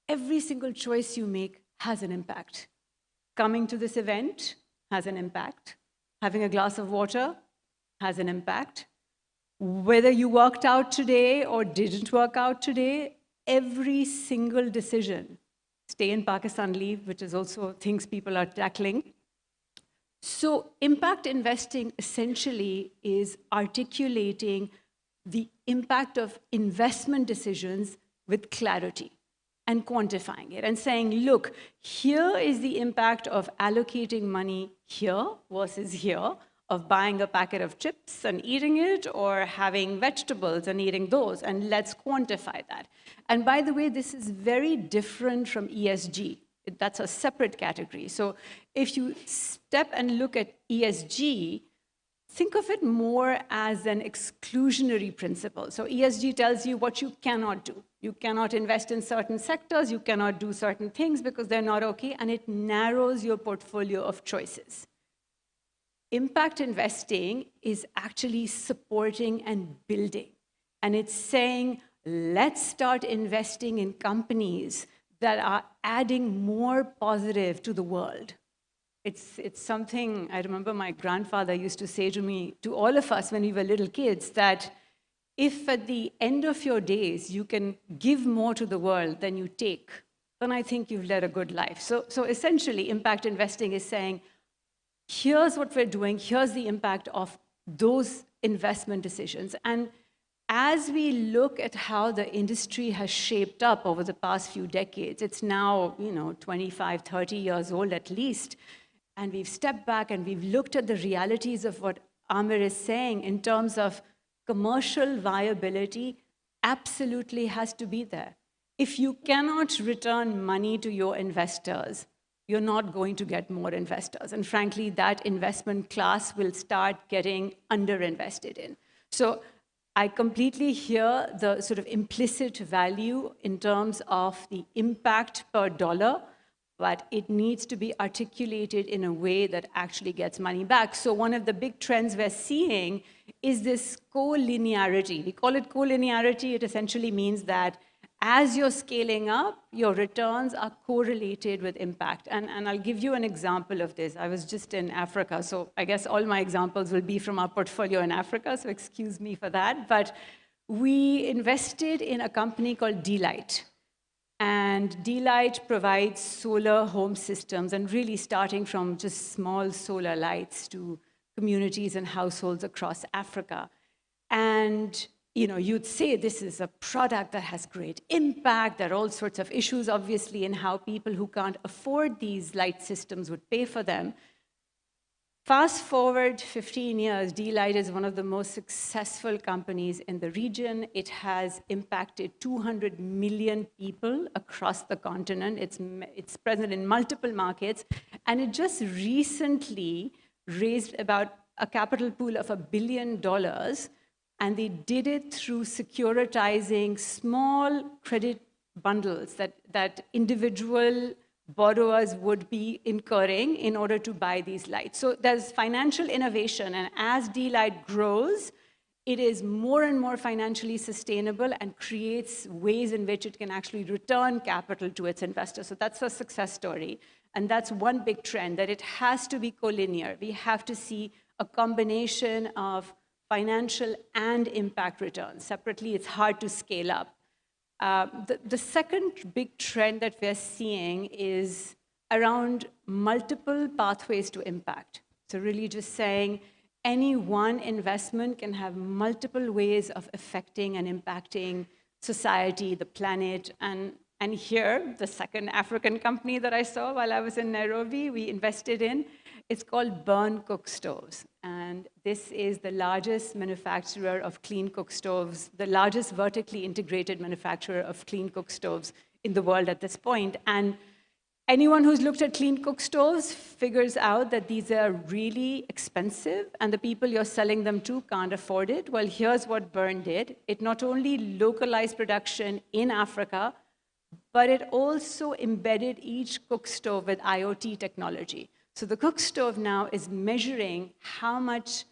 every single choice you make has an impact. Coming to this event has an impact. Having a glass of water has an impact. Whether you worked out today or didn't work out today, every single decision, stay in Pakistan, leave, which is also things people are tackling. So impact investing essentially is articulating the impact of investment decisions with clarity and quantifying it and saying, look, here is the impact of allocating money here versus here, of buying a packet of chips and eating it, or having vegetables and eating those, and let's quantify that. And by the way, this is very different from ESG. That's a separate category. So if you step and look at ESG, think of it more as an exclusionary principle. So ESG tells you what you cannot do. You cannot invest in certain sectors, you cannot do certain things because they're not okay, and it narrows your portfolio of choices. Impact investing is actually supporting and building. And it's saying, let's start investing in companies that are adding more positive to the world. It's something I remember my grandfather used to say to me, to all of us when we were little kids, that if at the end of your days you can give more to the world than you take, then I think you've led a good life. So essentially, impact investing is saying, here's what we're doing, here's the impact of those investment decisions. And as we look at how the industry has shaped up over the past few decades, it's now 25, 30 years old at least, and we've stepped back and we've looked at the realities of what Amir is saying in terms of commercial viability absolutely has to be there. If you cannot return money to your investors, you're not going to get more investors. And frankly, that investment class will start getting underinvested in. So I completely hear the sort of implicit value in terms of the impact per dollar, but it needs to be articulated in a way that actually gets money back. So one of the big trends we're seeing is this collinearity. We call it collinearity. It essentially means that as you're scaling up, your returns are correlated with impact. And I'll give you an example of this. I was just in Africa, so I guess all my examples will be from our portfolio in Africa, so excuse me for that. But we invested in a company called D-Light. And D-Light provides solar home systems, and really starting from just small solar lights to communities and households across Africa. And you'd say this is a product that has great impact. There are all sorts of issues, obviously, in how people who can't afford these light systems would pay for them. Fast forward 15 years, D-Light is one of the most successful companies in the region. It has impacted 200 million people across the continent. It's present in multiple markets. And it just recently raised about a capital pool of $1 billion, and they did it through securitizing small credit bundles that individual borrowers would be incurring in order to buy these lights. So there's financial innovation, and as D-Light grows, it is more and more financially sustainable and creates ways in which it can actually return capital to its investors. So that's a success story. And that's one big trend, that it has to be collinear. We have to see a combination of financial and impact returns. Separately, it's hard to scale up. The second big trend that we're seeing is around multiple pathways to impact. So really just saying any one investment can have multiple ways of affecting and impacting society, the planet, and here, the second African company that I saw while I was in Nairobi, we invested in, it's called Burn Cook Stoves. And this is the largest manufacturer of clean cook stoves, the largest vertically integrated manufacturer of clean cook stoves in the world at this point. And anyone who's looked at clean cook stoves figures out that these are really expensive and the people you're selling them to can't afford it. Well, here's what Burn did. It not only localized production in Africa, but it also embedded each cook stove with IoT technology. So the cook stove now is measuring how much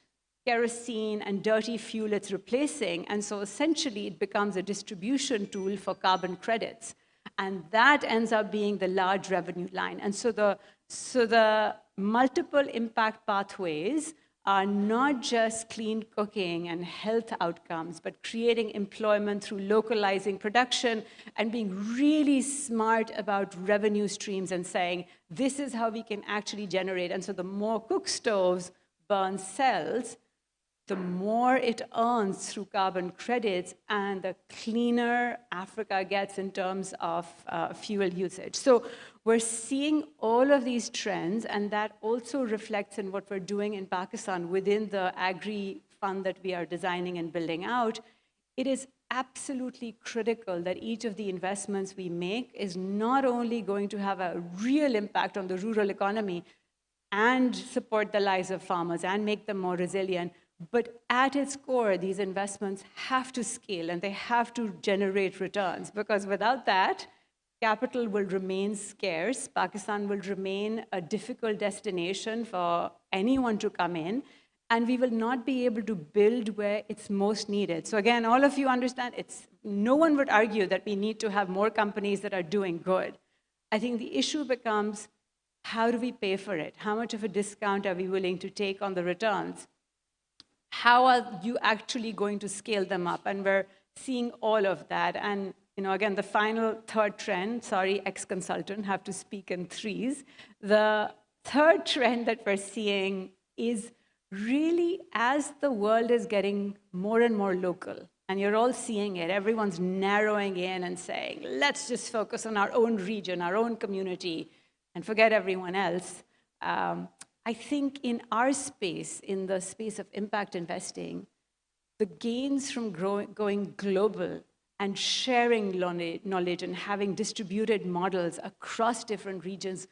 kerosene and dirty fuel it's replacing, and so essentially it becomes a distribution tool for carbon credits. And that ends up being the large revenue line. And so the multiple impact pathways are not just clean cooking and health outcomes, but creating employment through localizing production and being really smart about revenue streams and saying, this is how we can actually generate. And so the more cook stoves Burn sells, the more it earns through carbon credits and the cleaner Africa gets in terms of fuel usage. So we're seeing all of these trends, and that also reflects in what we're doing in Pakistan within the agri fund that we are designing and building out. It is absolutely critical that each of the investments we make is not only going to have a real impact on the rural economy and support the lives of farmers and make them more resilient, but at its core, these investments have to scale and they have to generate returns, because without that, capital will remain scarce. Pakistan will remain a difficult destination for anyone to come in, and we will not be able to build where it's most needed. So again, all of you understand, no one would argue that we need to have more companies that are doing good. I think the issue becomes, how do we pay for it? How much of a discount are we willing to take on the returns? How are you actually going to scale them up? And we're seeing all of that. And again, the final third trend, sorry, ex-consultant, have to speak in threes. The third trend that we're seeing is really as the world is getting more and more local, and you're all seeing it, everyone's narrowing in and saying, let's just focus on our own region, our own community, and forget everyone else. I think in our space, in the space of impact investing, the gains from going global and sharing knowledge and having distributed models across different regions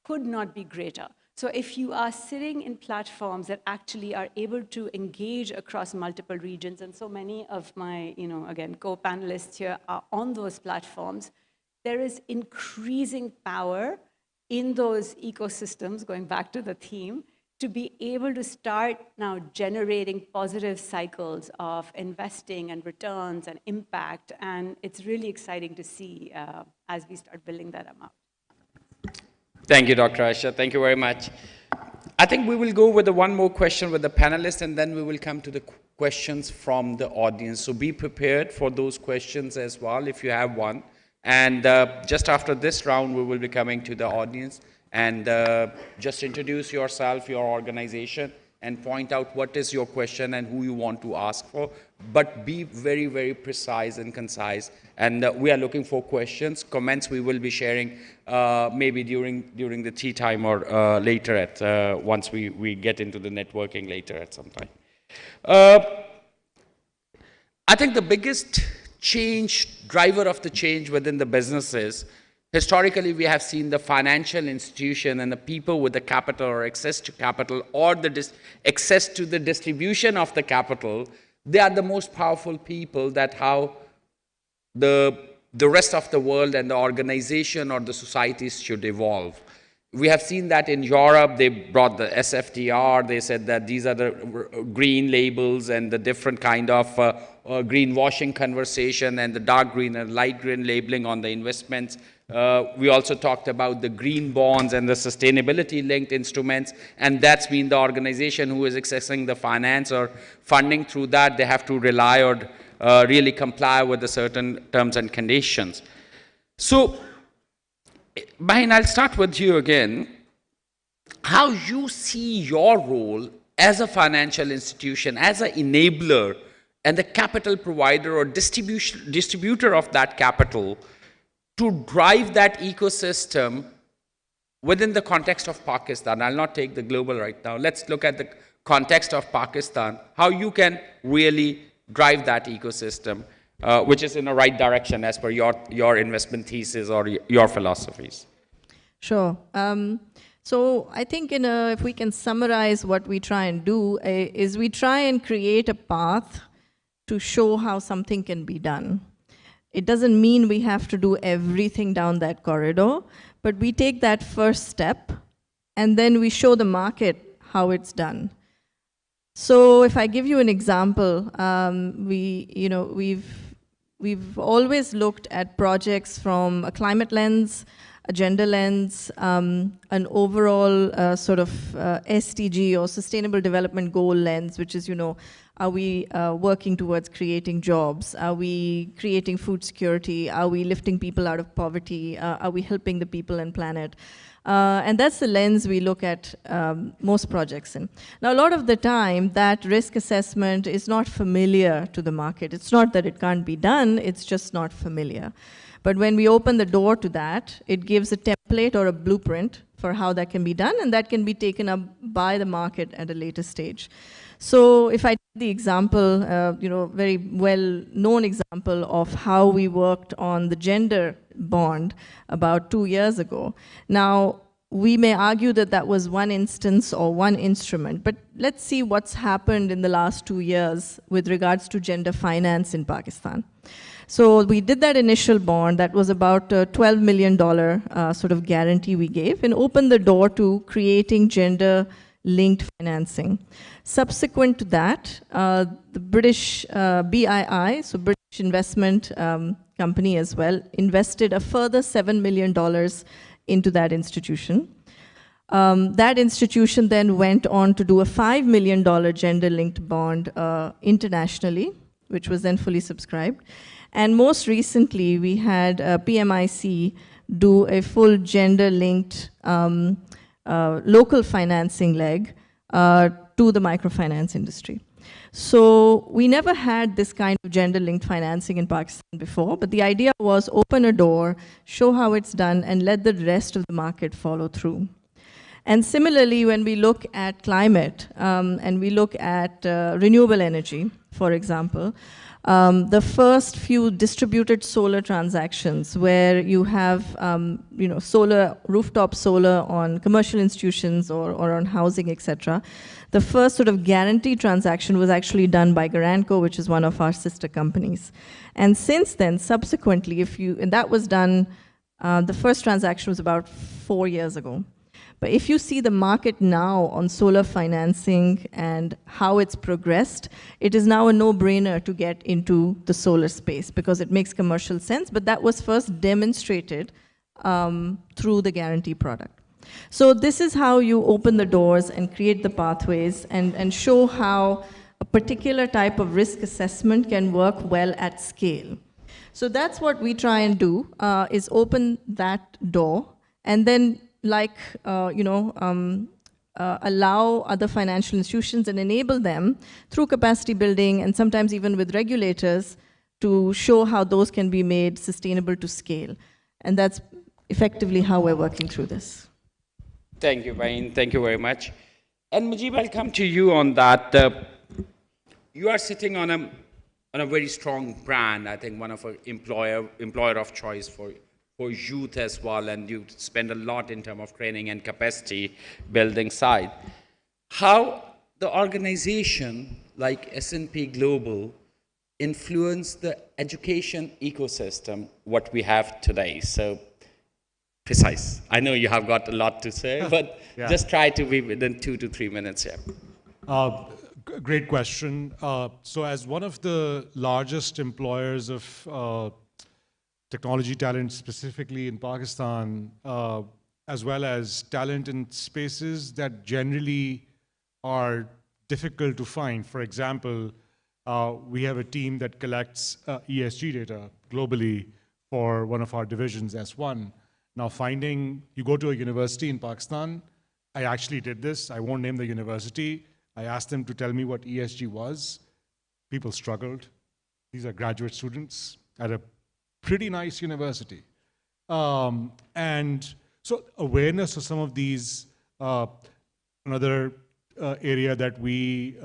could not be greater. So if you are sitting in platforms that actually are able to engage across multiple regions, and so many of my, again, co-panelists here are on those platforms, there is increasing power in those ecosystems, going back to the theme, to be able to start now generating positive cycles of investing and returns and impact. And it's really exciting to see as we start building that out. Thank you, Dr. Asha. Thank you very much. I think we will go with the one more question with the panelists, and then we will come to the questions from the audience. So be prepared for those questions as well, if you have one. And just after this round, we will be coming to the audience and just introduce yourself, your organization, and point out what is your question and who you want to ask for. But be very, very precise and concise. And we are looking for questions, comments we will be sharing maybe during the tea time or later at once we get into the networking later at some time. I think the biggest driver of the change within the businesses historically, we have seen the financial institution and the people with the capital or access to capital or the access to the distribution of the capital, they are the most powerful people that how the rest of the world and the organization or the societies should evolve. We have seen that in Europe, they brought the SFDR, they said that these are the green labels and the different kind of greenwashing conversation and the dark green and light green labeling on the investments. We also talked about the green bonds and the sustainability linked instruments, and that's been the organization who is accessing the finance or funding through that. They have to rely or really comply with the certain terms and conditions. So, Mahin, I'll start with you again. How you see your role as a financial institution, as an enabler and the capital provider or distributor of that capital to drive that ecosystem within the context of Pakistan. I'll not take the global right now. Let's look at the context of Pakistan, how you can really drive that ecosystem, which is in the right direction as per your investment thesis or your philosophies. Sure. So I think if we can summarize what we try and do is we try and create a path to show how something can be done. It doesn't mean we have to do everything down that corridor, but we take that first step and then we show the market how it's done. So if I give you an example, we've always looked at projects from a climate lens, a gender lens, an overall sort of SDG or Sustainable Development Goal lens, which is, are we working towards creating jobs? Are we creating food security? Are we lifting people out of poverty? Are we helping the people and planet? And that's the lens we look at most projects in. Now, a lot of the time, that risk assessment is not familiar to the market. It's not that it can't be done, it's just not familiar. But when we open the door to that, it gives a template or a blueprint for how that can be done, and that can be taken up by the market at a later stage. So if I take the example, very well-known example of how we worked on the gender bond about 2 years ago. Now, we may argue that that was one instance or one instrument, but let's see what's happened in the last 2 years with regards to gender finance in Pakistan. So we did that initial bond, that was about a $12 million sort of guarantee we gave, and opened the door to creating gender-linked financing. Subsequent to that, the British BII, so British Investment Company as well, invested a further $7 million into that institution. That institution then went on to do a $5 million gender-linked bond internationally, which was then fully subscribed. And most recently, we had PMIC do a full gender-linked local financing leg to the microfinance industry. So we never had this kind of gender-linked financing in Pakistan before, but the idea was open a door, show how it's done, and let the rest of the market follow through. And similarly, when we look at climate and we look at renewable energy, for example, the first few distributed solar transactions where you have solar, rooftop solar on commercial institutions or on housing, etc. The first sort of guarantee transaction was actually done by Garanco, which is one of our sister companies. And since then, subsequently, and that was done, the first transaction was about 4 years ago. But if you see the market now on solar financing and how it's progressed, it is now a no-brainer to get into the solar space because it makes commercial sense, but that was first demonstrated through the guarantee product. So this is how you open the doors and create the pathways and show how a particular type of risk assessment can work well at scale. So that's what we try and do, is open that door and then allow other financial institutions and enable them through capacity building and sometimes even with regulators to show how those can be made sustainable to scale. And that's effectively how we're working through this. Thank you, Mahin. Thank you very much. And Mujib, I'll come to you on that. You are sitting on a very strong brand, I think one of our employer of choice for for youth as well, and you spend a lot in terms of training and capacity building side. How the organization like S&P Global influence the education ecosystem, what we have today? So precise. I know you have got a lot to say, but Yeah. just try to be within 2 to 3 minutes here. Great question. So as one of the largest employers of technology talent, specifically in Pakistan, as well as talent in spaces that generally are difficult to find. For example, we have a team that collects ESG data globally for one of our divisions, S1. Now you go to a university in Pakistan, I actually did this, I won't name the university. I asked them to tell me what ESG was. People struggled. These are graduate students at a pretty nice university. And so awareness of some of these, another area that we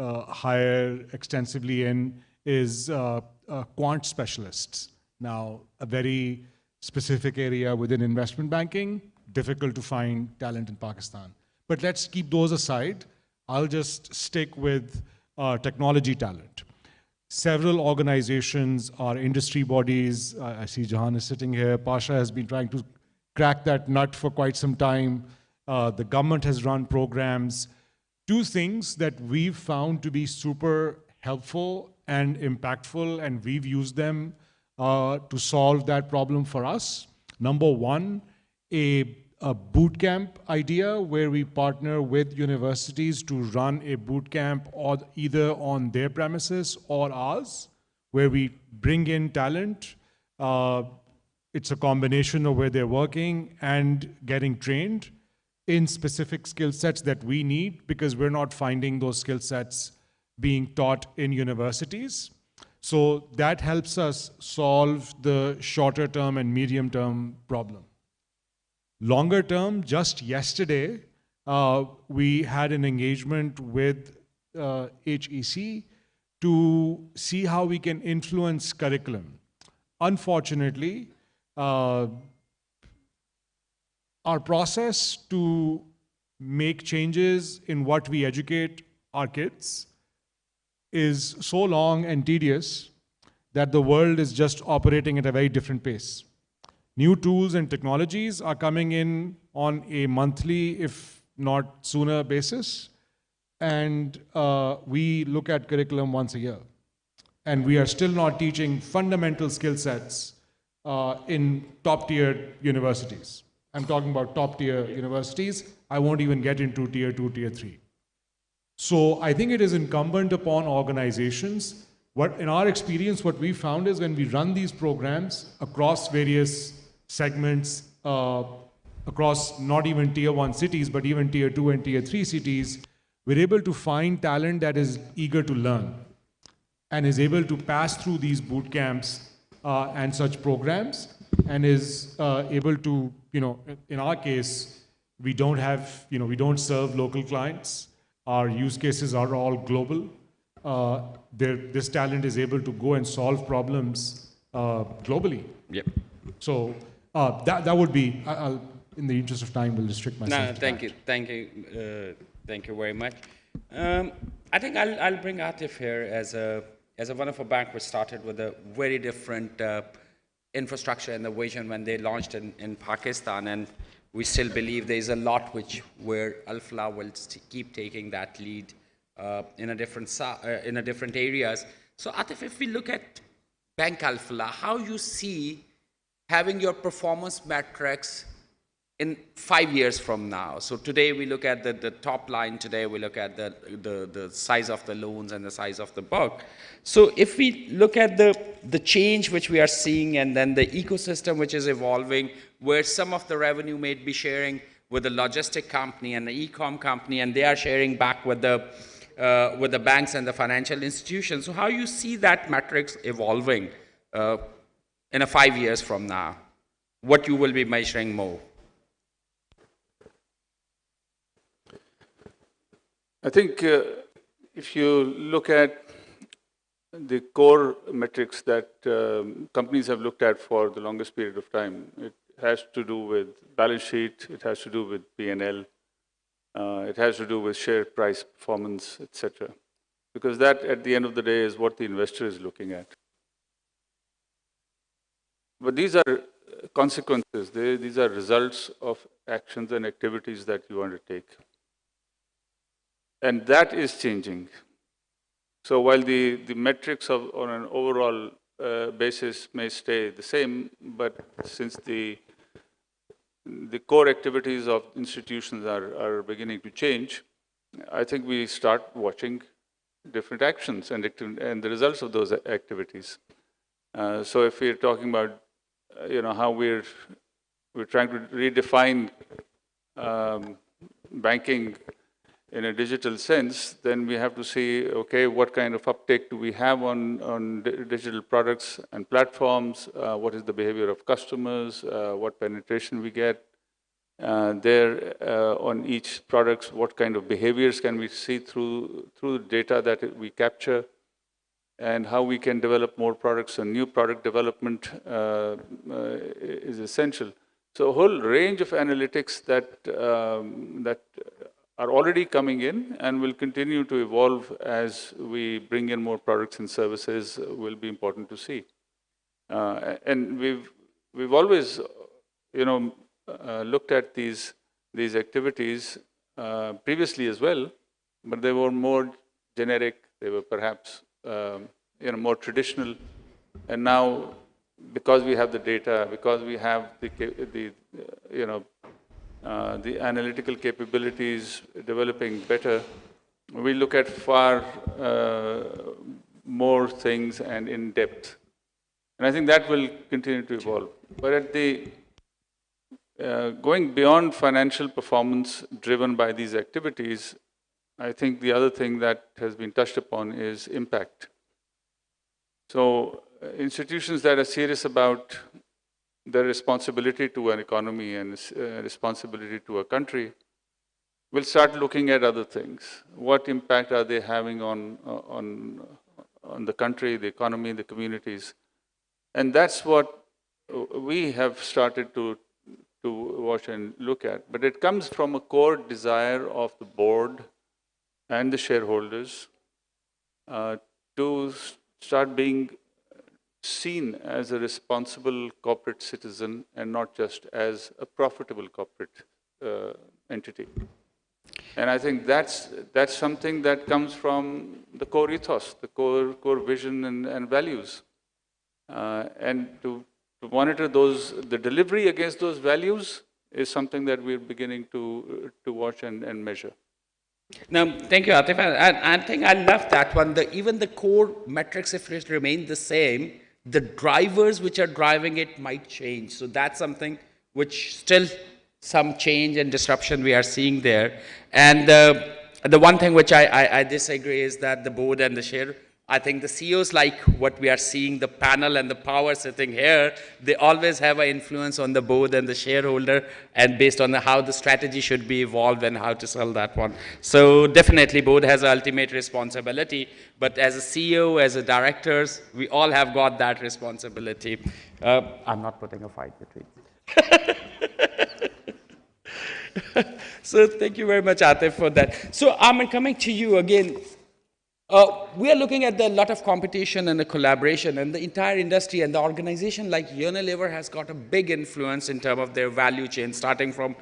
hire extensively in is quant specialists. Now, a very specific area within investment banking, difficult to find talent in Pakistan. But let's keep those aside. I'll just stick with technology talent. Several organizations, our industry bodies, I see Jahan is sitting here, Pasha has been trying to crack that nut for quite some time. The government has run programs. Two things that we've found to be super helpful and impactful, and we've used them to solve that problem for us. Number one, a boot camp idea where we partner with universities to run a boot camp or either on their premises or ours, where we bring in talent. It's a combination of where they're working and getting trained in specific skill sets that we need, because we're not finding those skill sets being taught in universities. So that helps us solve the shorter term and medium term problem. Longer term, just yesterday, we had an engagement with HEC to see how we can influence curriculum. Unfortunately, our process to make changes in what we educate our kids is so long and tedious that the world is just operating at a very different pace. New tools and technologies are coming in on a monthly, if not sooner, basis. And we look at curriculum once a year. And we are still not teaching fundamental skill sets in top-tier universities. I'm talking about top-tier universities. I won't even get into tier 2, tier 3. So I think it is incumbent upon organizations. In our experience, what we found is when we run these programs across various segments, across not even tier 1 cities, but even tier 2 and tier 3 cities, we're able to find talent that is eager to learn and is able to pass through these boot camps and such programs, and is able to, in our case, we don't serve local clients. Our use cases are all global. This talent is able to go and solve problems globally. Yep. So that would be, in the interest of time, will restrict myself. No, thank you, thank you very much. I think I'll bring Atif here as a wonderful bank which started with a very different infrastructure and the vision when they launched in Pakistan, and we still believe there is a lot where Al-Falah will keep taking that lead in a different areas. So Atif, if we look at Bank Al-Falah, how you see having your performance metrics in 5 years from now? So today we look at the top line, today we look at the size of the loans and the size of the book. So if we look at the change which we are seeing, and then the ecosystem which is evolving, where some of the revenue may be sharing with the logistic company and the e-com company, and they are sharing back with the banks and the financial institutions. So how you see that metrics evolving in 5 years from now? What you will be measuring more? I think if you look at the core metrics that companies have looked at for the longest period of time, has to do with balance sheet, it has to do with P&L, it has to do with share price performance, etc. Because that, at the end of the day, is what the investor is looking at. But these are consequences, these are results of actions and activities that you undertake. And that is changing. So while the metrics on an overall basis may stay the same, but since the core activities of institutions are beginning to change, I think we start watching different actions and the results of those activities. So if we're talking about, how we're trying to redefine banking in a digital sense, then we have to see, okay, what kind of uptake do we have on digital products and platforms? What is the behavior of customers? What penetration we get there on each product? What kind of behaviors can we see through the data that we capture? And how we can develop more products and new product development is essential. So a whole range of analytics that are already coming in and will continue to evolve as we bring in more products and services will be important to see. And we've always, looked at these activities previously as well, but they were more generic. They were perhaps more traditional. And now, because we have the data, because we have the analytical capabilities developing better, we look at far more things and in depth. And I think that will continue to evolve. But at the going beyond financial performance driven by these activities, I think the other thing that has been touched upon is impact. So institutions that are serious about their responsibility to an economy and responsibility to a country will start looking at other things. What impact are they having on the country, the economy, the communities? And that's what we have started to watch and look at. But it comes from a core desire of the board and the shareholders to start being seen as a responsible corporate citizen and not just as a profitable corporate entity. And I think that's something that comes from the core ethos, the core vision and values. And to monitor the delivery against those values is something that we're beginning to watch and measure. Now, thank you, Atif. I think I love that one. Even the core metrics, if it remain the same, the drivers which are driving it might change. So that's something which still some change and disruption we are seeing there. And the one thing which I disagree is that the board and the share, I think the CEOs like what we are seeing, the panel and the power sitting here, they always have an influence on the board and the shareholder and based on how the strategy should be evolved and how to sell that one. So definitely board has ultimate responsibility, but as a CEO, as a directors, we all have got that responsibility. I'm not putting a fight between. So thank you very much, Atif, for that. So I'm coming to you again. We are looking at a lot of competition and the collaboration, and the entire industry and the organization like Unilever has got a big influence in terms of their value chain, starting from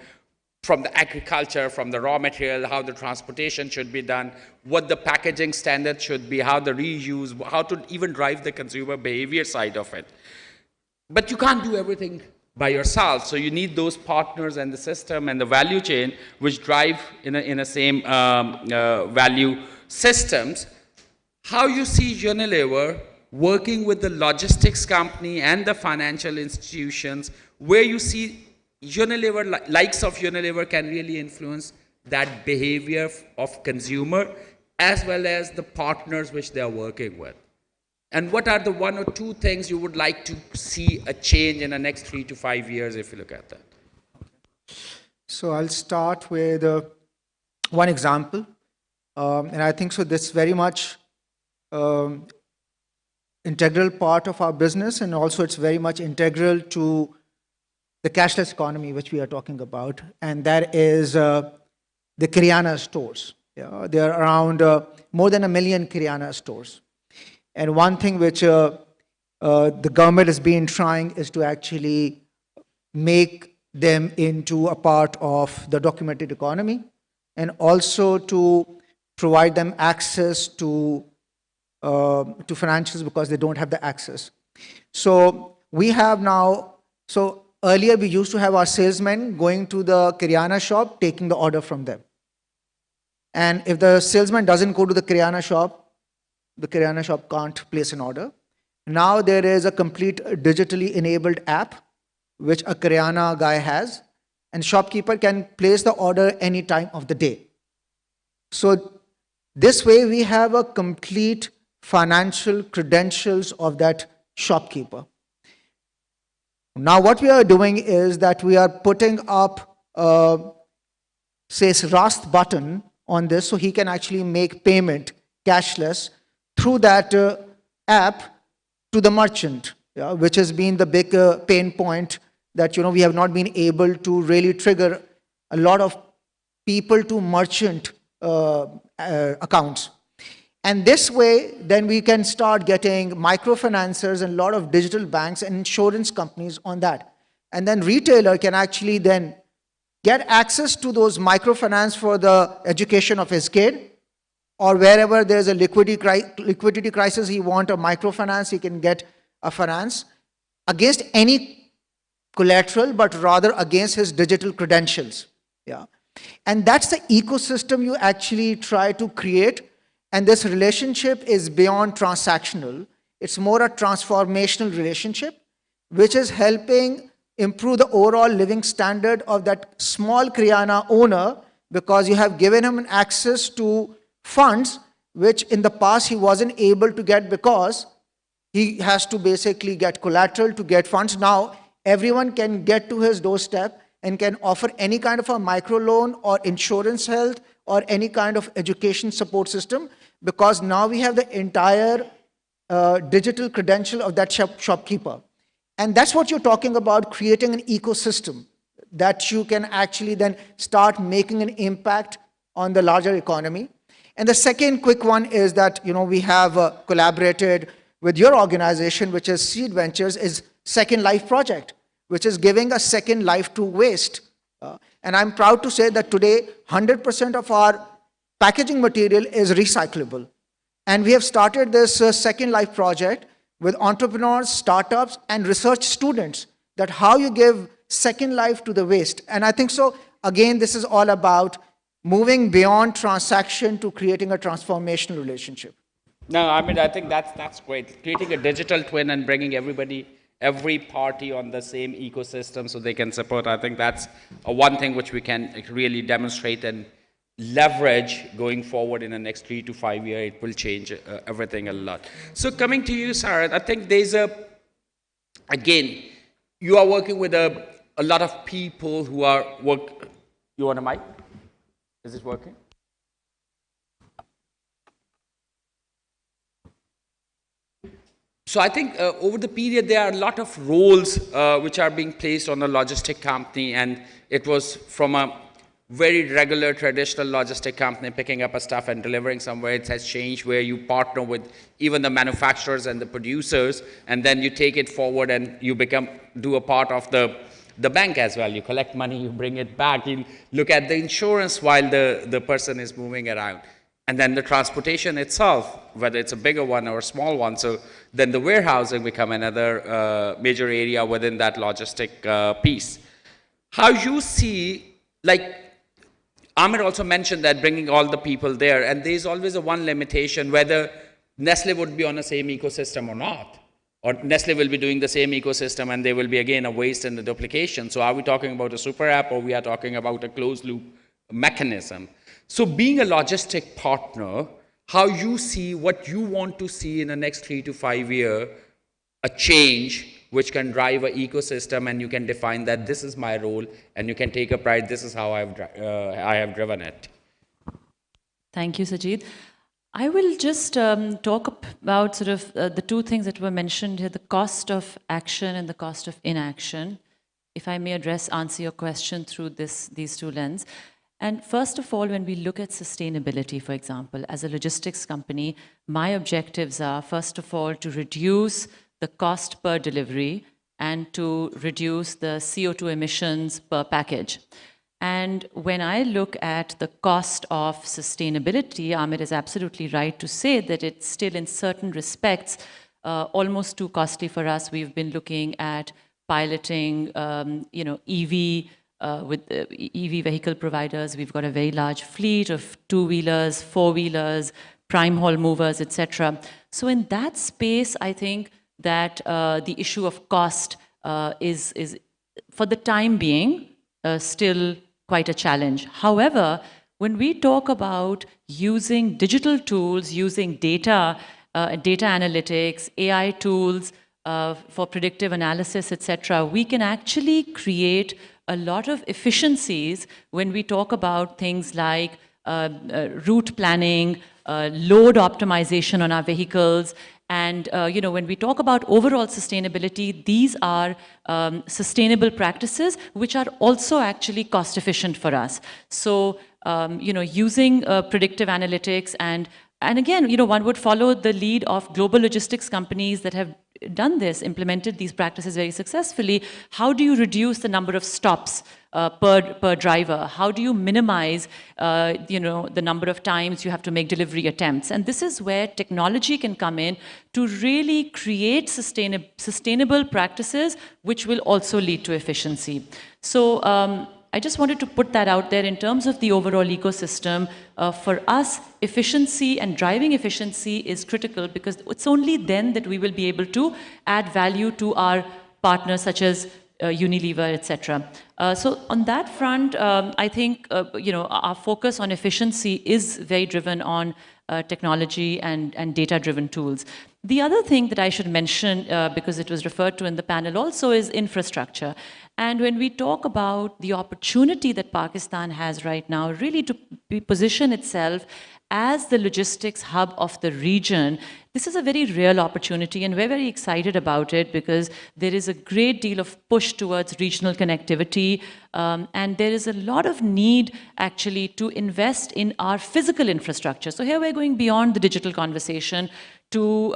the agriculture, from the raw material, how the transportation should be done, what the packaging standard should be, how the reuse, how to even drive the consumer behavior side of it. But you can't do everything by yourself, so you need those partners and the system and the value chain which drive in a same value systems. How you see Unilever working with the logistics company and the financial institutions, where you see Unilever, likes of Unilever can really influence that behavior of consumer as well as the partners which they are working with. And what are the one or two things you would like to see a change in the next 3 to 5 years if you look at that? So I'll start with one example. And I think so this very much integral part of our business, and also it's very much integral to the cashless economy which we are talking about, and that is the Kiryana stores. Yeah, there are around more than 1 million Kiryana stores. And one thing which the government has been trying is to actually make them into a part of the documented economy, and also to provide them access to financials because they don't have the access. So we have now, so earlier we used to have our salesmen going to the Kiryana shop, taking the order from them. And if the salesman doesn't go to the Kiryana shop can't place an order. Now there is a complete digitally enabled app which a Kiryana guy has, and shopkeeper can place the order any time of the day. So this way we have a complete financial credentials of that shopkeeper. Now what we are doing is that we are putting up says Rast button on this, so he can actually make payment cashless through that app to the merchant, yeah, which has been the big pain point that we have not been able to really trigger a lot of people to merchant accounts. And this way, then we can start getting microfinancers and a lot of digital banks and insurance companies on that. And then retailer can actually then get access to those microfinance for the education of his kid, or wherever there's a liquidity crisis, he wants a microfinance, he can get a finance against any collateral, but rather against his digital credentials. Yeah. And that's the ecosystem you actually try to create. And this relationship is beyond transactional. It's more a transformational relationship, which is helping improve the overall living standard of that small Kiryana owner, because you have given him access to funds which in the past he wasn't able to get because he has to basically get collateral to get funds. Now everyone can get to his doorstep and can offer any kind of a microloan or insurance health or any kind of education support system, because now we have the entire digital credential of that shopkeeper. And that's what you're talking about, creating an ecosystem that you can actually then start making an impact on the larger economy. And the second quick one is that we have collaborated with your organization, which is Seed Ventures, is Second Life Project, which is giving a second life to waste. And I'm proud to say that today 100% of our packaging material is recyclable. And we have started this Second Life project with entrepreneurs, startups, and research students, that how you give second life to the waste. And I think so, again, this is all about moving beyond transaction to creating a transformational relationship. No, I mean, I think that's great. Creating a digital twin and bringing every party on the same ecosystem so they can support. I think that's one thing which we can really demonstrate and leverage going forward in the next 3 to 5 years. It will change everything a lot. So coming to you, Sarah, I think there's again, you are working with a lot of people who are you want a mic? Is it working? So I think over the period, there are a lot of roles which are being placed on a logistic company, and it was from a very regular traditional logistic company picking up a stuff and delivering somewhere. It has changed where you partner with even the manufacturers and the producers, and then you take it forward and you do a part of the bank as well. You collect money, you bring it back, you look at the insurance while the person is moving around. And then the transportation itself, whether it's a bigger one or a small one. So then the warehousing become another major area within that logistic piece. How you see, like Amir also mentioned that bringing all the people there, and there's always a one limitation whether Nestle would be on the same ecosystem or not. Or Nestle will be doing the same ecosystem and there will be again a waste in the duplication. So are we talking about a super app or we are talking about a closed loop mechanism? So being a logistic partner, how you see what you want to see in the next 3 to 5 years, a change which can drive an ecosystem, and you can define that this is my role and you can take a pride, this is how I have driven it. Thank you, Sajid. I will just talk about sort of the two things that were mentioned here, the cost of action and the cost of inaction. if I may answer your question through these two lenses. And first of all, when we look at sustainability, for example, as a logistics company, my objectives are, first of all, to reduce the cost per delivery and to reduce the CO2 emissions per package. And when I look at the cost of sustainability, Amit is absolutely right to say that it's still in certain respects almost too costly for us. We've been looking at piloting, EV with EV vehicle providers. We've got a very large fleet of two-wheelers, four-wheelers, prime haul movers, etc. So in that space, I think that the issue of cost is for the time being, still quite a challenge. However, when we talk about using digital tools, using data analytics, AI tools for predictive analysis, etc., we can actually create a lot of efficiencies when we talk about things like route planning, load optimization on our vehicles. And when we talk about overall sustainability, these are sustainable practices which are also actually cost efficient for us. So, using predictive analytics and again, one would follow the lead of global logistics companies that have done this, implemented these practices very successfully. How do you reduce the number of stops per driver? How do you minimize, the number of times you have to make delivery attempts? And this is where technology can come in to really create sustainable practices, which will also lead to efficiency. So I just wanted to put that out there in terms of the overall ecosystem. For us, efficiency and driving efficiency is critical because it's only then that we will be able to add value to our partners such as Unilever, etc. So on that front, I think our focus on efficiency is very driven on technology and data-driven tools. The other thing that I should mention, because it was referred to in the panel also, is infrastructure. And when we talk about the opportunity that Pakistan has right now, really to position itself as the logistics hub of the region, this is a very real opportunity, and we're very excited about it because there is a great deal of push towards regional connectivity, and there is a lot of need actually to invest in our physical infrastructure. So here we're going beyond the digital conversation to,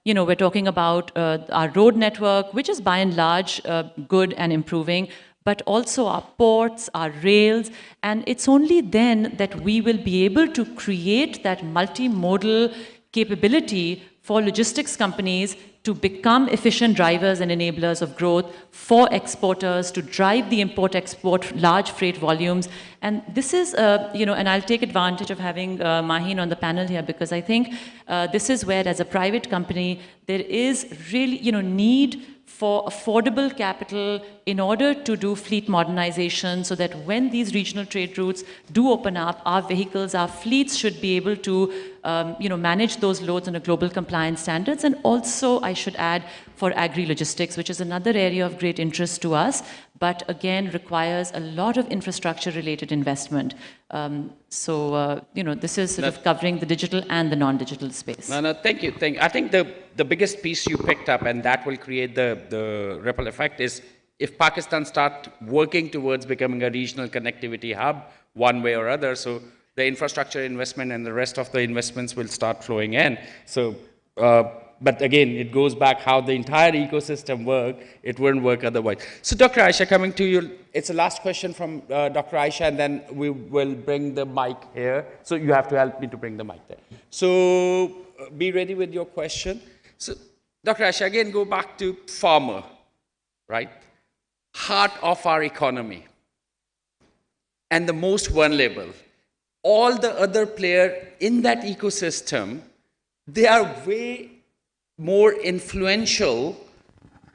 we're talking about our road network, which is by and large good and improving, but also our ports, our rails, and it's only then that we will be able to create that multimodal capability for logistics companies to become efficient drivers and enablers of growth, for exporters to drive the import-export large freight volumes. And this is, and I'll take advantage of having Maheen on the panel here because I think this is where, as a private company, there is really, need for affordable capital in order to do fleet modernization so that when these regional trade routes do open up, our vehicles, our fleets should be able to manage those loads on a global compliance standards. And also, I should add, for agri-logistics, which is another area of great interest to us, but again requires a lot of infrastructure-related investment. This is sort of covering the digital and the non-digital space. No, thank you. I think the biggest piece you picked up, and that will create the ripple effect, is if Pakistan start working towards becoming a regional connectivity hub one way or other, so the infrastructure investment and the rest of the investments will start flowing in. So, but again, it goes back how the entire ecosystem works. It wouldn't work otherwise. So Dr. Aisha, coming to you, it's a last question from Dr. Aisha, and then we will bring the mic here. So you have to help me to bring the mic there. So be ready with your question. So Dr. Aisha, again, go back to farmer, right? Heart of our economy and the most vulnerable. All the other players in that ecosystem, they are way more influential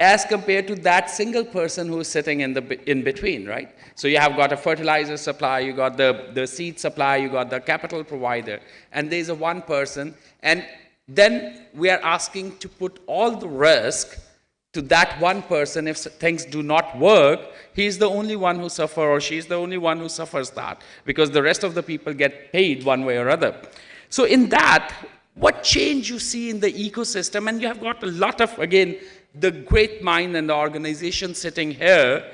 as compared to that single person who is sitting in between, right? So you have got a fertilizer supply, you got the seed supply, you got the capital provider, and there's a one person, and then we are asking to put all the risk to that one person. If things do not work, he's the only one who suffers, or she's the only one who suffers that, because the rest of the people get paid one way or other. So in that, what change you see in the ecosystem, and you have got a lot of, again, the great mind and the organization sitting here,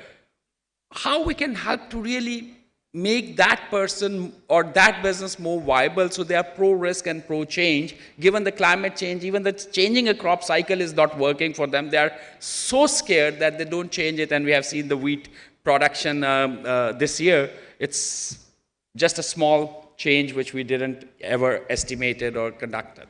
how we can help to really make that person or that business more viable so they are pro-risk and pro-change, given the climate change, even the changing a crop cycle is not working for them. They are so scared that they don't change it, and we have seen the wheat production this year. It's just a small change which we didn't ever estimated or conducted.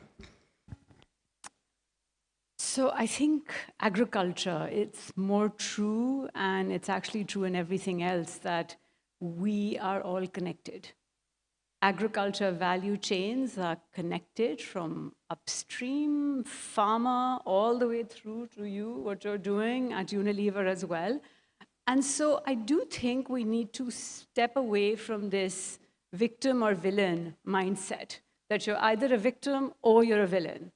So I think agriculture, it's more true, and it's actually true in everything else, that we are all connected. Agriculture value chains are connected from upstream, farmer, all the way through to you, what you're doing at Unilever as well. And so I do think we need to step away from this victim or villain mindset, that you're either a victim or you're a villain,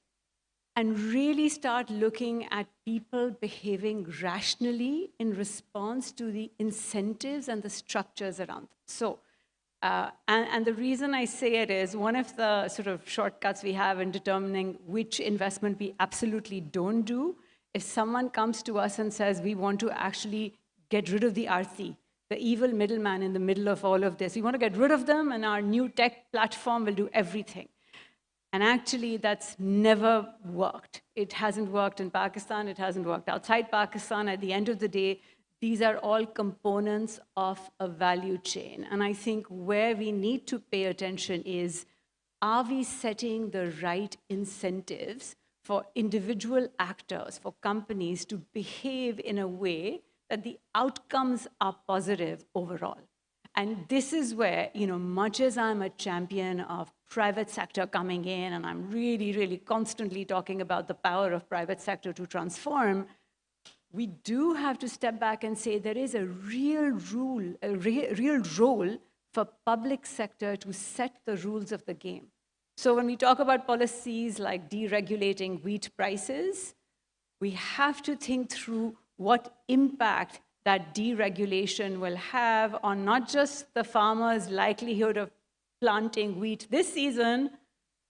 and really start looking at people behaving rationally in response to the incentives and the structures around them. So, and the reason I say it is, one of the sort of shortcuts we have in determining which investment we absolutely don't do, if someone comes to us and says, we want to actually get rid of the Aarti, the evil middleman in the middle of all of this. We want to get rid of them, and our new tech platform will do everything. And actually, that's never worked. It hasn't worked in Pakistan. It hasn't worked outside Pakistan. At the end of the day, these are all components of a value chain. And I think where we need to pay attention is, are we setting the right incentives for individual actors, for companies to behave in a way that the outcomes are positive overall? And this is where, much as I'm a champion of private sector coming in, and I'm really, really constantly talking about the power of private sector to transform, we do have to step back and say there is a real role for public sector to set the rules of the game. So when we talk about policies like deregulating wheat prices, we have to think through what impact that deregulation will have on not just the farmer's likelihood of planting wheat this season,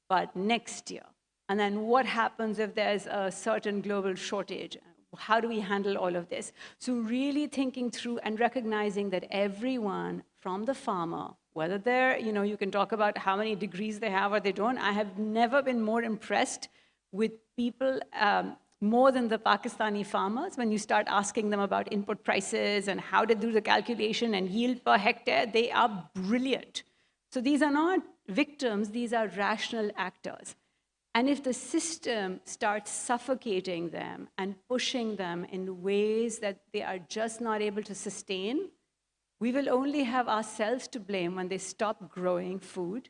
but next year. And then what happens if there's a certain global shortage? How do we handle all of this? So really thinking through and recognizing that everyone from the farmer, whether they're, you can talk about how many degrees they have or they don't. I have never been more impressed with people, more than the Pakistani farmers, when you start asking them about input prices and how to do the calculation and yield per hectare. They are brilliant. So these are not victims, these are rational actors. And if the system starts suffocating them and pushing them in ways that they are just not able to sustain, we will only have ourselves to blame when they stop growing food,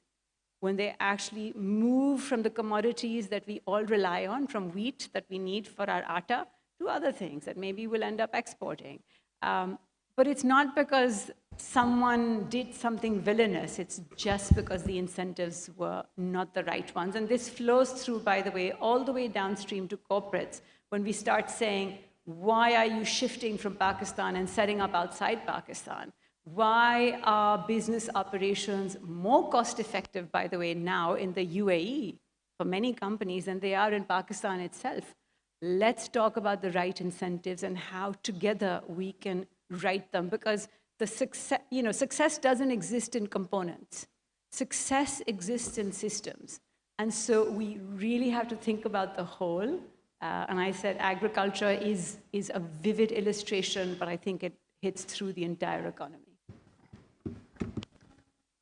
when they actually move from the commodities that we all rely on, from wheat that we need for our atta, to other things that maybe we'll end up exporting. But it's not because someone did something villainous, it's just because the incentives were not the right ones. And this flows through, by the way, all the way downstream to corporates, when we start saying, why are you shifting from Pakistan and setting up outside Pakistan? Why are business operations more cost-effective, by the way, now in the UAE for many companies than they are in Pakistan itself? Let's talk about the right incentives and how together we can write them, because the success doesn't exist in components. Success exists in systems. And so we really have to think about the whole. And I said agriculture is a vivid illustration, but I think it hits through the entire economy.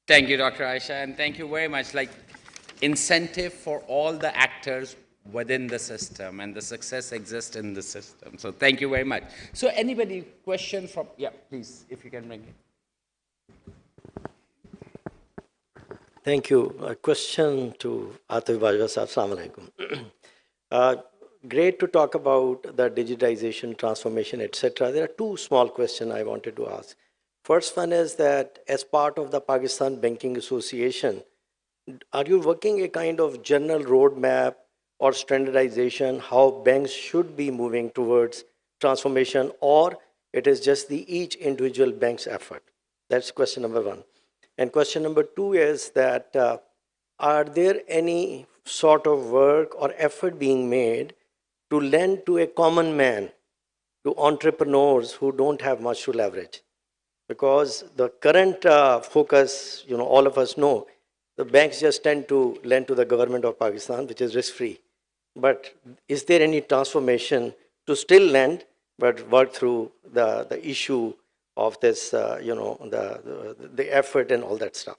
Thank you, Dr. Aisha, and thank you very much. Like, incentive for all the actors within the system, and the success exists in the system. So thank you very much. So anybody, question from, yeah, please, if you can bring it. Thank you. A question to Atif Bajwa Sahab. Assalamu alaikum. Great to talk about the digitization, transformation, etc. There are two small questions I wanted to ask. First one is that as part of the Pakistan Banking Association, are you working a kind of general roadmap or standardization how banks should be moving towards transformation, or it is just the each individual bank's effort? That's question number one. And question number two is that are there any sort of work or effort being made to lend to a common man, to entrepreneurs who don't have much to leverage? Because the current focus, all of us know, the banks just tend to lend to the government of Pakistan, which is risk-free. But is there any transformation to still lend, but work through the issue of this, the effort and all that stuff?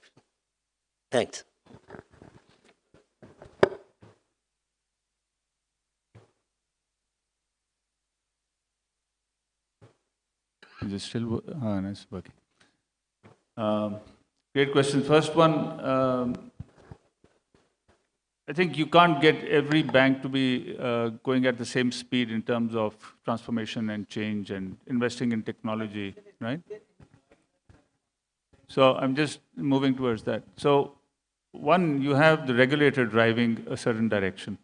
Thanks. Is it still nice working? Great question. First one, I think you can't get every bank to be going at the same speed in terms of transformation and change and investing in technology, right? So I'm just moving towards that. So one, you have the regulator driving a certain direction.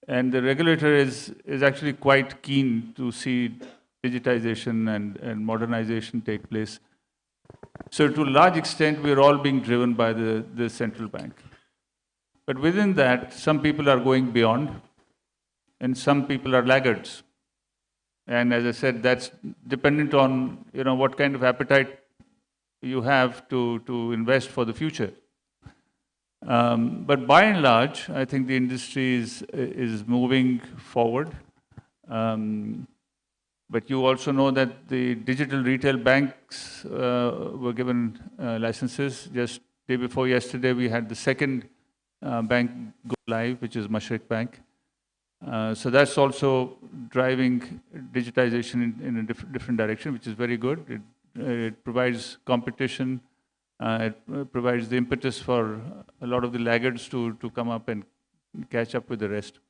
And the regulator is actually quite keen to see digitization and modernization take place. So to a large extent, we're all being driven by the central bank. But within that, some people are going beyond, and some people are laggards. And as I said, that's dependent on what kind of appetite you have to invest for the future. But by and large, I think the industry is moving forward. But you also know that the digital retail banks were given licenses. Just day before yesterday, we had the second bank go live, which is Mashreq Bank. So that's also driving digitization in a different direction, which is very good. It provides competition. It provides the impetus for a lot of the laggards to come up and catch up with the rest.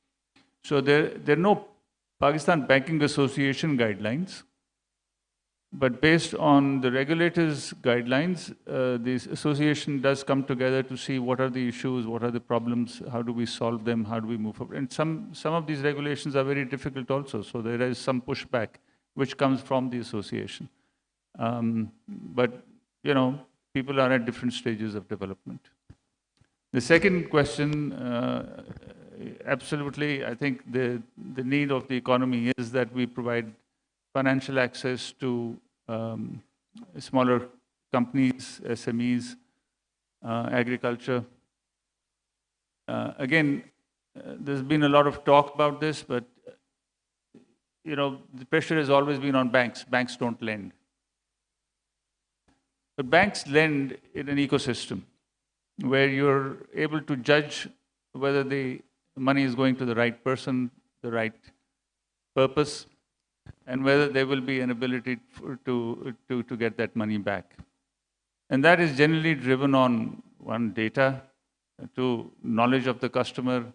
So there are no Pakistan Banking Association guidelines, but based on the regulators' guidelines, this association does come together to see what are the issues, what are the problems, how do we solve them, how do we move forward. And some of these regulations are very difficult also, so there is some pushback which comes from the association. But, people are at different stages of development. The second question, absolutely, I think the need of the economy is that we provide financial access to smaller companies, SMEs, agriculture. Again, there's been a lot of talk about this, but the pressure has always been on banks. Banks don't lend. But banks lend in an ecosystem where you're able to judge whether the money is going to the right person, the right purpose, and whether there will be an ability to get that money back. And that is generally driven on, one, data, two, knowledge of the customer,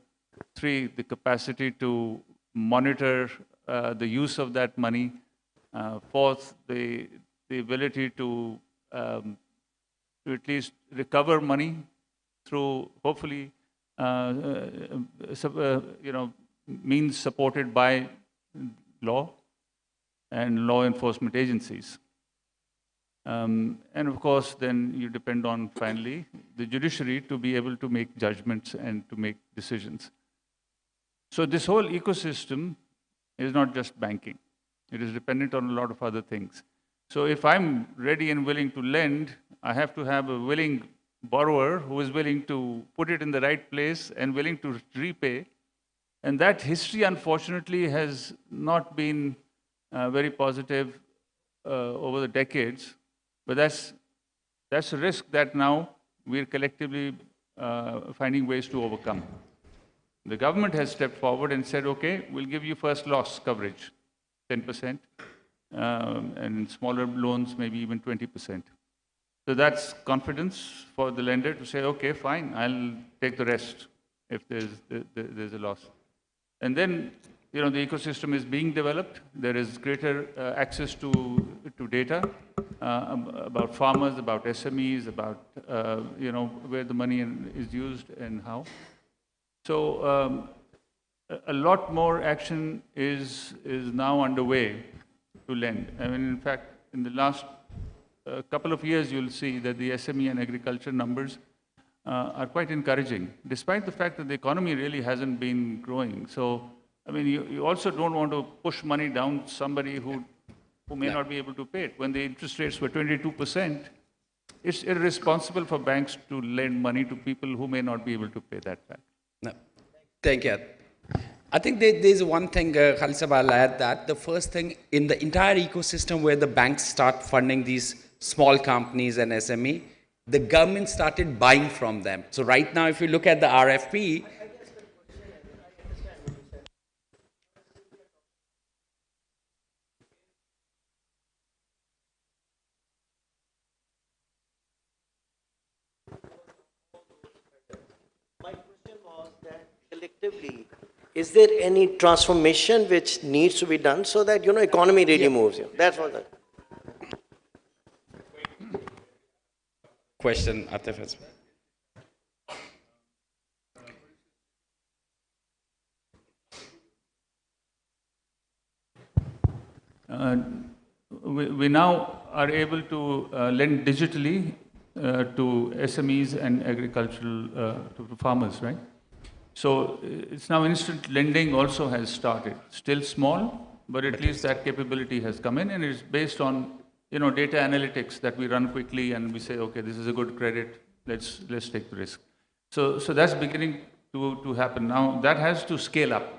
three, the capacity to monitor the use of that money, fourth, the ability to at least recover money through, hopefully, means supported by law and law enforcement agencies. And of course, then you depend on, finally, the judiciary to be able to make judgments and to make decisions. So this whole ecosystem is not just banking. It is dependent on a lot of other things. So if I'm ready and willing to lend, I have to have a willing borrower who is willing to put it in the right place and willing to repay. And that history, unfortunately, has not been very positive over the decades. But that's a risk that now we're collectively finding ways to overcome. The government has stepped forward and said, okay, we'll give you first loss coverage, 10%, and in smaller loans, maybe even 20%. So that's confidence for the lender to say, okay, fine, I'll take the rest if there's a loss. And then, the ecosystem is being developed. There is greater access to data about farmers, about SMEs, about, where the money is used and how. So a lot more action is now underway to lend. I mean, in fact, in the last couple of years, you'll see that the SME and agriculture numbers are quite encouraging, despite the fact that the economy really hasn't been growing. So, I mean, you also don't want to push money down somebody who who may not be able to pay it. When the interest rates were 22%, it's irresponsible for banks to lend money to people who may not be able to pay that back. No. Thank you. I think there's one thing, Khalid Sahab, I'll add that. The first thing, in the entire ecosystem where the banks start funding these small companies and SME, the government started buying from them. So right now, if you look at the RFP, my question was that collectively, is there any transformation which needs to be done so that, economy really moves? That's what that. question, Atif as well. We now are able to lend digitally to SMEs and agricultural to farmers, right? So it's now instant lending also has started. Still small, but at least that capability has come in, and it's based on data analytics that we run quickly, and we say, okay, this is a good credit. Let's take the risk. So that's beginning to happen now. That has to scale up.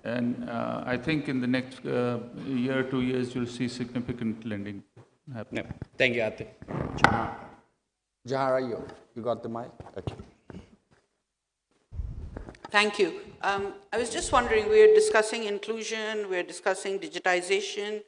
And I think in the next year, 2 years, you'll see significant lending happen. No. Thank you, Atif. Jahara, you got the mic? Okay. Thank you. I was just wondering, we're discussing inclusion, we're discussing digitization.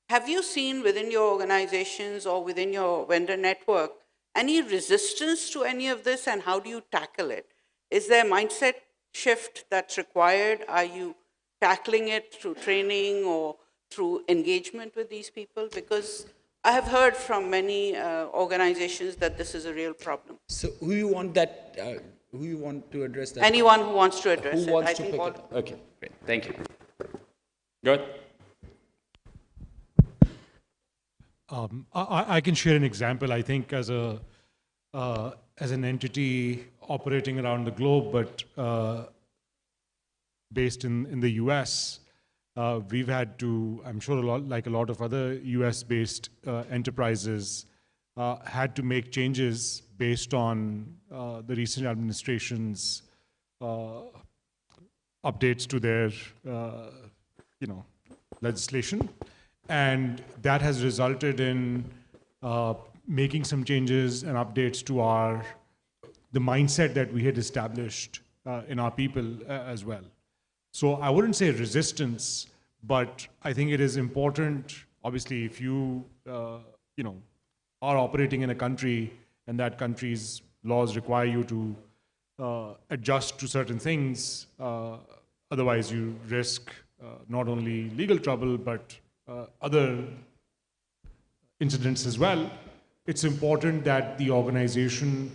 Have you seen within your organizations or within your vendor network any resistance to any of this, and how do you tackle it? Is there a mindset shift that's required? Are you tackling it through training or through engagement with these people? Because I have heard from many organizations that this is a real problem. So who you want to address that? Anyone who wants to address it. Who wants to pick it up? Okay, great. Thank you. Good. I can share an example. I think as an entity operating around the globe, but based in the US, we've had to, I'm sure like a lot of other US-based enterprises, had to make changes based on the recent administration's updates to their, legislation. And that has resulted in making some changes and updates to the mindset that we had established in our people as well. So I wouldn't say resistance, but I think it is important, obviously, if you, are operating in a country and that country's laws require you to adjust to certain things, otherwise you risk not only legal trouble, but other incidents as well. It's important that the organization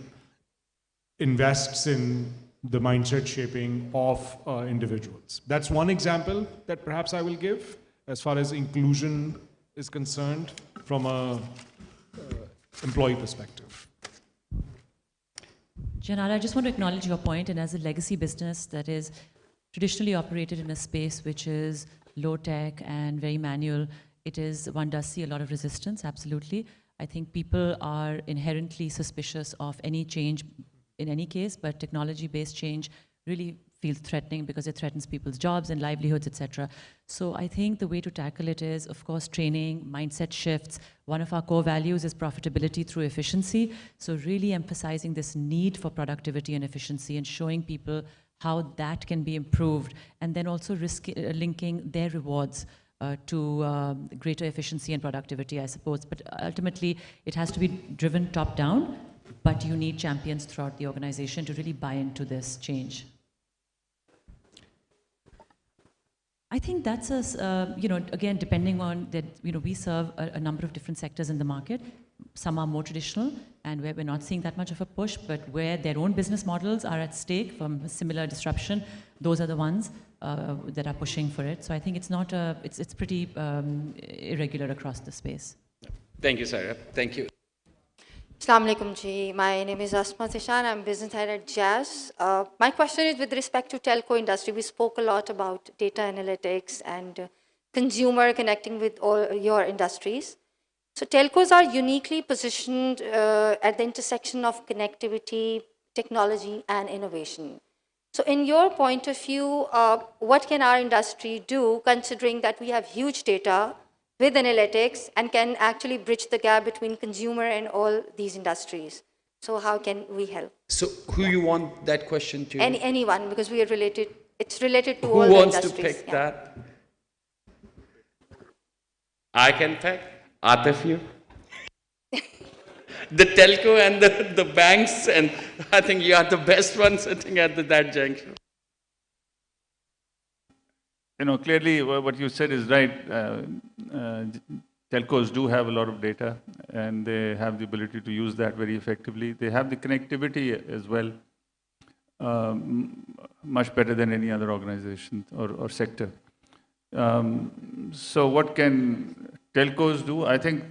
invests in the mindset shaping of individuals. That's one example that perhaps I will give as far as inclusion is concerned from a employee perspective. Janara, I just want to acknowledge your point, and as a legacy business that is traditionally operated in a space which is low tech and very manual, one does see a lot of resistance, absolutely. I think people are inherently suspicious of any change in any case, but technology-based change really feels threatening because it threatens people's jobs and livelihoods, etc. So I think the way to tackle it is, of course, training, mindset shifts. One of our core values is profitability through efficiency. So really emphasizing this need for productivity and efficiency and showing people how that can be improved, and then also linking their rewards to greater efficiency and productivity, I suppose. But ultimately, it has to be driven top-down, but you need champions throughout the organization to really buy into this change. I think that's again, depending on that, we serve a number of different sectors in the market. Some are more traditional and where we're not seeing that much of a push, but where their own business models are at stake from similar disruption, those are the ones that are pushing for it. So I think it's pretty irregular across the space. Thank you, Sarah. Thank you. Assalamu alaikum ji. My name is Asma Tishan. I'm business head at Jazz. My question is with respect to telco industry. We spoke a lot about data analytics and consumer connecting with all your industries. So telcos are uniquely positioned at the intersection of connectivity, technology, and innovation. So in your point of view, what can our industry do, considering that we have huge data with analytics and can actually bridge the gap between consumer and all these industries? So how can we help? So who you want that question to? Anyone, because we are related, it's related to who all the wants industries. to pick that? I can pick. Atif, you? The telco and the banks, and I think you are the best one sitting at that junction. You know, clearly what you said is right. Telcos do have a lot of data, and they have the ability to use that very effectively. They have the connectivity as well, much better than any other organization or sector. So what can telcos do? I think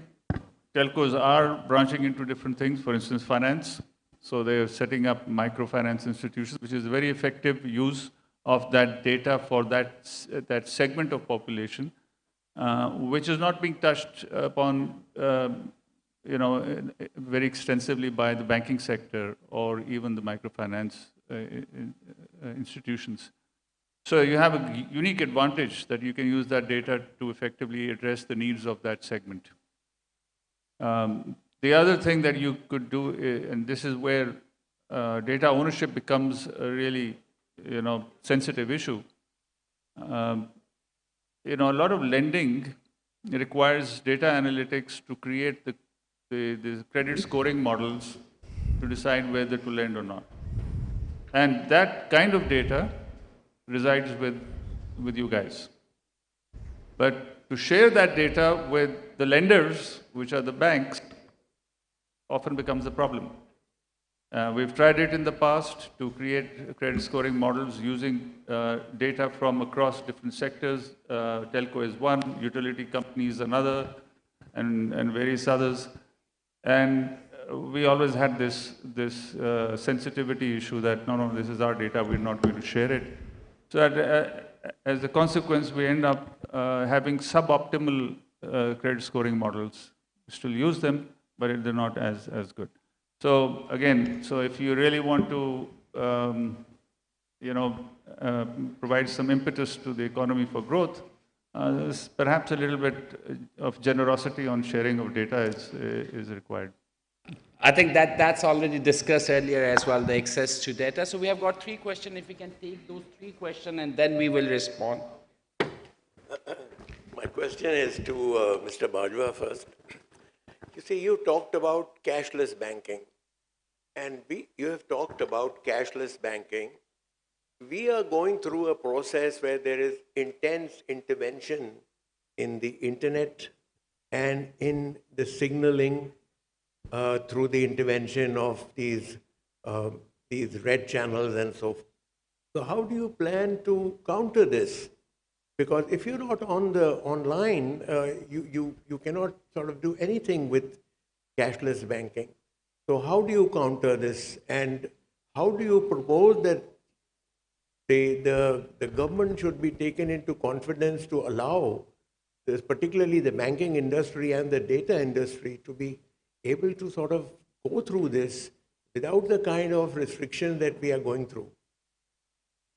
telcos are branching into different things, for instance, finance. So they are setting up microfinance institutions, which is a very effective use of that data for that segment of population, which is not being touched upon, very extensively by the banking sector or even the microfinance institutions. So you have a unique advantage that you can use that data to effectively address the needs of that segment. The other thing that you could do, and this is where data ownership becomes a really, sensitive issue. A lot of lending requires data analytics to create the credit scoring models to decide whether to lend or not. And that kind of data resides with you guys. But to share that data with the lenders, which are the banks, often becomes a problem. We've tried it in the past to create credit scoring models using data from across different sectors. Telco is one, utility companies another, and various others. And we always had this sensitivity issue that, no, this is our data, we're not going to share it. So as a consequence, we end up having suboptimal credit scoring models. We still use them, but they're not as good. So again, if you really want to, provide some impetus to the economy for growth, perhaps a little bit of generosity on sharing of data is required. I think that's already discussed earlier as well, the access to data. So we have got 3 questions. If we can take those 3 questions and then we will respond. My question is to Mr. Bajwa first. You see, you talked about cashless banking, and you have talked about cashless banking. We are going through a process where there is intense intervention in the internet and in the signaling through the intervention of these red channels and so forth. So how do you plan to counter this? Because if you're not on the online, you cannot sort of do anything with cashless banking. So how do you counter this, and how do you propose that the government should be taken into confidence to allow this, particularly the banking industry and the data industry, to be able to sort of go through this without the kind of restriction that we are going through?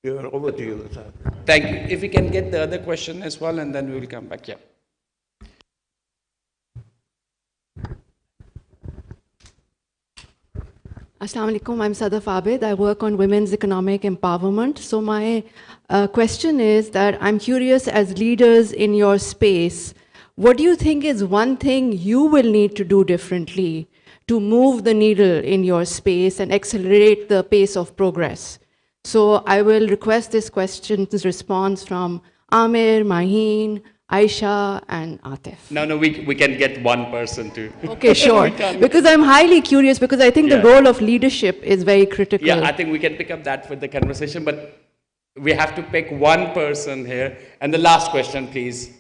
Over to you, sir. Thank you. If we can get the other question as well, and then we will come back. Yeah. Assalamu alaikum. I'm Sadaf Abid. I work on women's economic empowerment. So my question is that I'm curious, as leaders in your space, what do you think is one thing you will need to do differently to move the needle in your space and accelerate the pace of progress? So I will request this question's response from Amir, Maheen, Aisha, and Atif. No, we can get one person to. Okay, sure. Because I'm highly curious, because I think the role of leadership is very critical. Yeah, I think we can pick up that with the conversation, but we have to pick one person here. And the last question, please.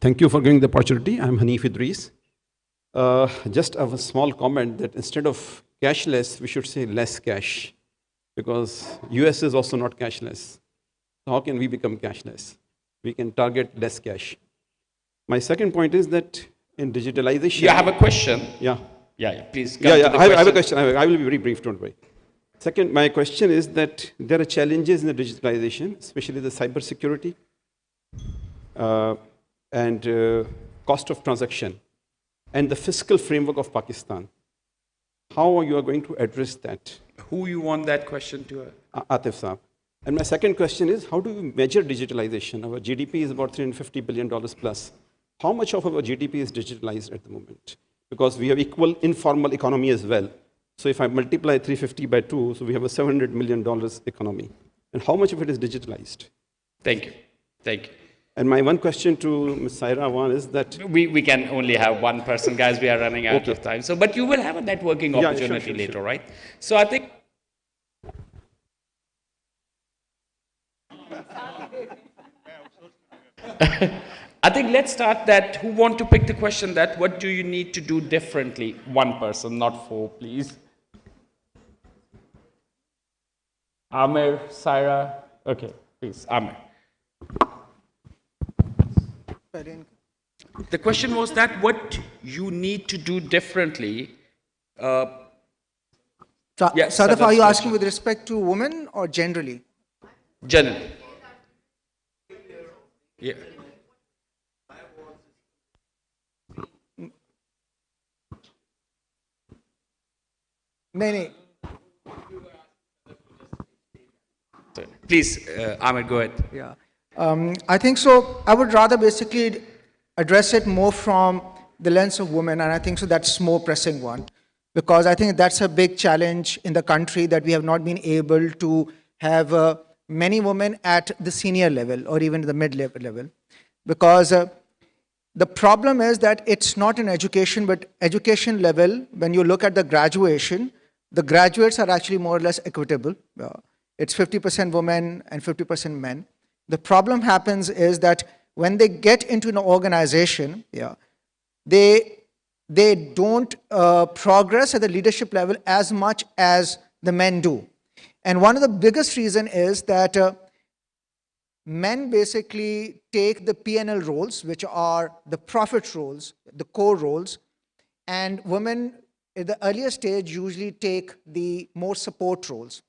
Thank you for giving the opportunity. I'm Hanif Idris. Just a small comment that instead of cashless, we should say less cash, because US is also not cashless. So how can we become cashless? We can target less cash. My second point is that in digitalization... You have a question? Yeah. Yeah, please come Yeah, to the I have a question. I will be very brief, don't worry. Second, my question is that there are challenges in the digitalization, especially the cybersecurity and cost of transaction and the fiscal framework of Pakistan. How are you going to address that? Who you want that question to? Atif Saab. And my second question is, how do we measure digitalization? Our GDP is about $350 billion plus. How much of our GDP is digitalized at the moment? Because we have equal informal economy as well. So if I multiply 350 by 2, so we have a $700 million economy. And how much of it is digitalized? Thank you. Thank you. And my one question to Ms. Saira Awan is that... We can only have one person, guys. We are running out of time. So, but you will have a networking opportunity later, right? So I think... I think let's start that. Who want to pick the question that what do you need to do differently? One person, not four, please. Amir, Saira. Okay, please, Amir. The question was that what you need to do differently. Sadaf, are you asking with respect to women or generally? Generally. Yeah. No. Please, Ahmed, go ahead. Yeah. I think so. I would rather basically address it more from the lens of women, and I think so that's more pressing one, because I think that's a big challenge in the country that we have not been able to have many women at the senior level or even the mid-level level, because the problem is that it's not in education, but education level, when you look at the graduation, the graduates are actually more or less equitable. It's 50% women and 50% men. The problem happens is that when they get into an organization, they don't progress at the leadership level as much as the men do. And one of the biggest reason is that men basically take the P&L roles, which are the profit roles, the core roles, and women at the earlier stage usually take the more support roles.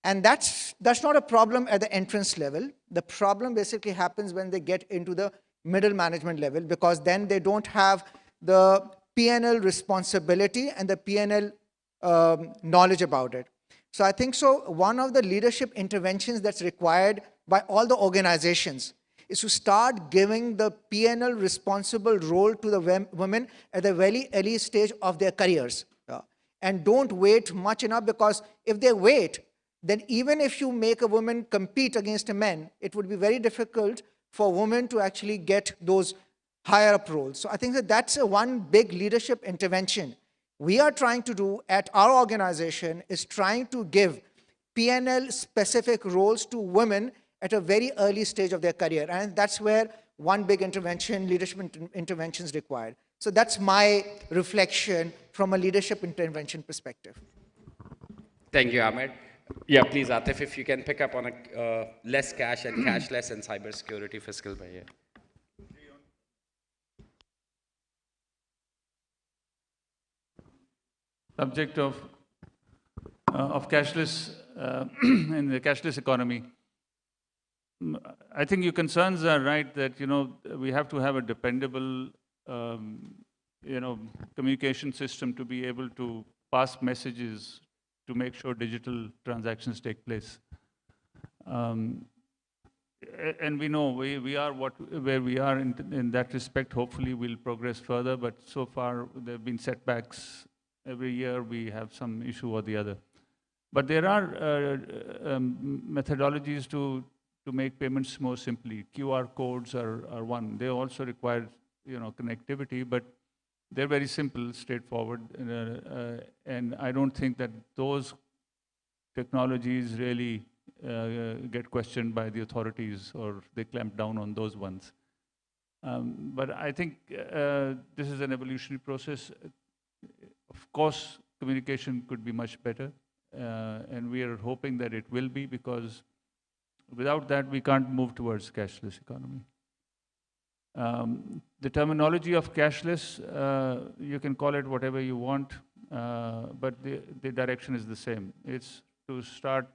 And that's not a problem at the entrance level. The problem basically happens when they get into the middle management level, because then they don't have the P&L responsibility and the P&L knowledge about it. So I think so one of the leadership interventions that's required by all the organizations is to start giving the P&L responsible role to the women at the very early stage of their careers. And don't wait much enough, because if they wait, then even if you make a woman compete against a man, it would be very difficult for women to actually get those higher up roles. So I think that that's one big leadership intervention we are trying to do at our organization, is trying to give P&L specific roles to women at a very early stage of their career. And that's where one big intervention, leadership intervention is required. So that's my reflection from a leadership intervention perspective. Thank you, Ahmed. Yeah, please, Atif, if you can pick up on a less cash and cashless and cybersecurity fiscal by here. Subject of cashless in the cashless economy. I think your concerns are right that, we have to have a dependable, communication system to be able to pass messages to make sure digital transactions take place. And we know we are where we are in that respect. Hopefully we'll progress further, but so far there have been setbacks. Every year we have some issue or the other. But there are methodologies to make payments more simply. QR codes are one. They also require connectivity, but they're very simple, straightforward, and I don't think that those technologies really get questioned by the authorities, or they clamp down on those ones. But I think this is an evolutionary process. Of course, communication could be much better. And we are hoping that it will be, because without that, we can't move towards cashless economy. The terminology of cashless, you can call it whatever you want, but the direction is the same. It's to start,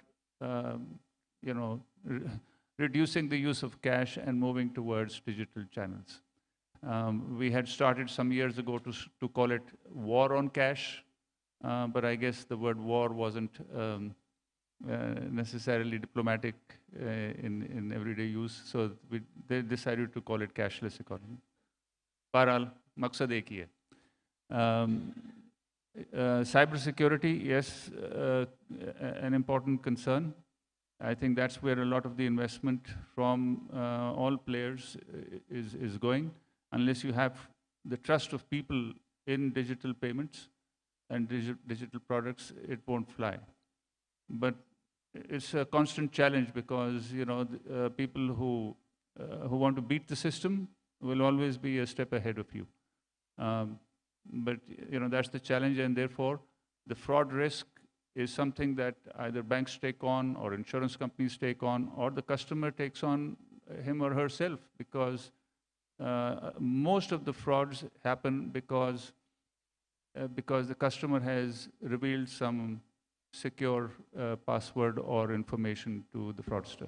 reducing the use of cash and moving towards digital channels. We had started some years ago to call it war on cash, but I guess the word war wasn't necessarily diplomatic in everyday use, so they decided to call it cashless economy. Bharal, maqsad ek hi hai. Cyber security, yes, an important concern. I think that's where a lot of the investment from all players is going. Unless you have the trust of people in digital payments and digital products, it won't fly. But it's a constant challenge, because people who want to beat the system will always be a step ahead of you. But that's the challenge, and therefore the fraud risk is something that either banks take on, or insurance companies take on, or the customer takes on him or herself, because most of the frauds happen because the customer has revealed some secure password or information to the fraudster.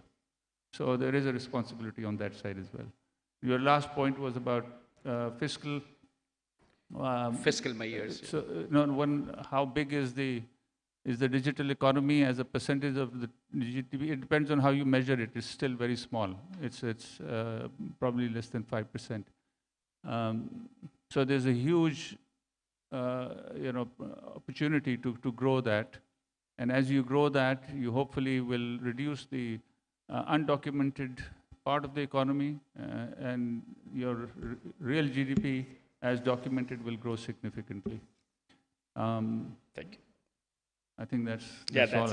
So there is a responsibility on that side as well. Your last point was about fiscal. Fiscal measures. So, how big is the digital economy as a percentage of the GDP? It depends on how you measure it. It's still very small. It's probably less than 5%. So there's a huge opportunity to grow that. And as you grow that, you hopefully will reduce the undocumented part of the economy, and your real GDP, as documented, will grow significantly. Thank you. I think that's all.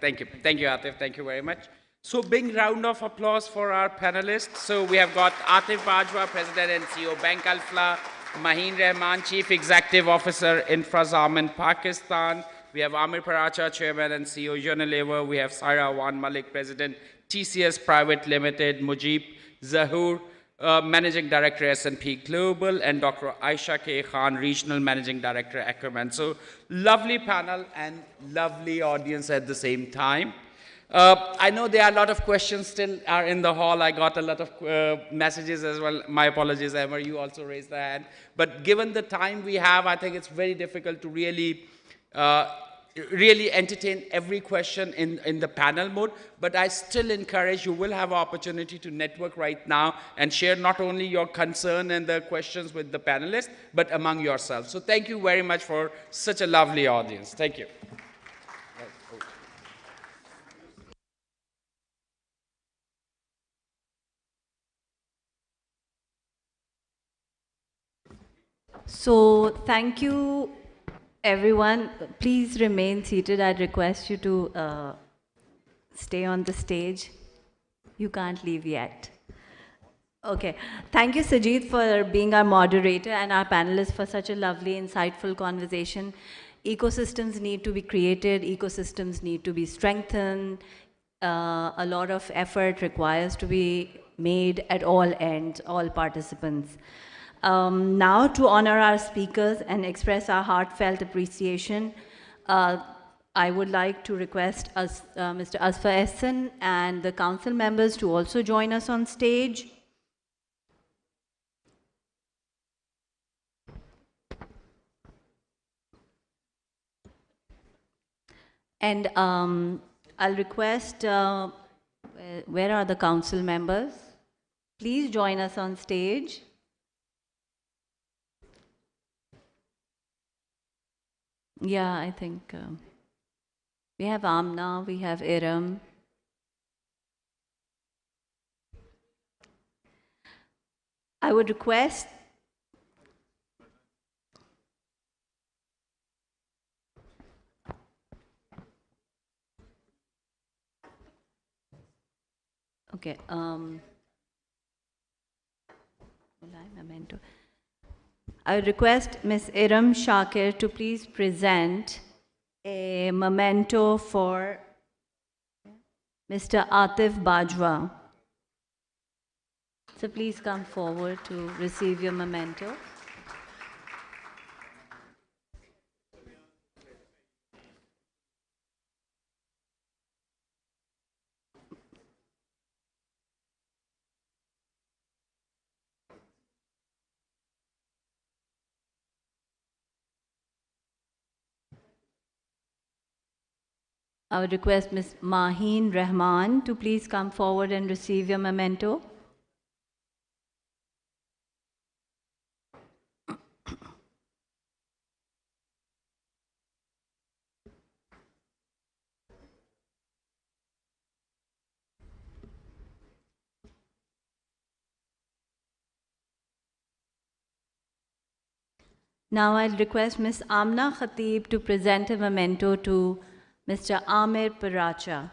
Thank you. Thank you, Atif. Thank you very much. So big round of applause for our panelists. So we have got Atif Bajwa, President and CEO, Bank Alfla; Maheen Rahman, Chief Executive Officer, Infrazaman, Pakistan. We have Amir Paracha, Chairman and CEO, Unilever. We have Saira Awan Malik, President, TCS Private Limited; Mujib Zahoor, Managing Director, S&P Global; and Dr. Aisha K. Khan, Regional Managing Director, Ackerman. So lovely panel and lovely audience at the same time. I know there are a lot of questions still are in the hall. I got a lot of messages as well. My apologies, Emma, you also raised the hand. But given the time we have, I think it's very difficult to really entertain every question in the panel mode, but I still encourage you will have opportunity to network right now and share not only your concern and the questions with the panelists, but among yourselves. So thank you very much for such a lovely audience. Thank you. So thank you, everyone. Please remain seated. I'd request you to stay on the stage. You can't leave yet. Okay. Thank you, Sajid, for being our moderator, and our panelists for such a lovely, insightful conversation. Ecosystems need to be created. Ecosystems need to be strengthened. A lot of effort requires to be made at all ends, all participants. Now, to honor our speakers and express our heartfelt appreciation, I would like to request Mr. Asfar Ehsan and the council members to also join us on stage. And I'll request, where are the council members? Please join us on stage. Yeah, I think we have Amna, we have Iram. I would request okay, I would request Ms. Iram Shakir to please present a memento for Mr. Atif Bajwa. So please come forward to receive your memento. I would request Ms. Maheen Rahman to please come forward and receive your memento. Now I'll request Ms. Amna Khatib to present a memento to Mr. Amir Paracha.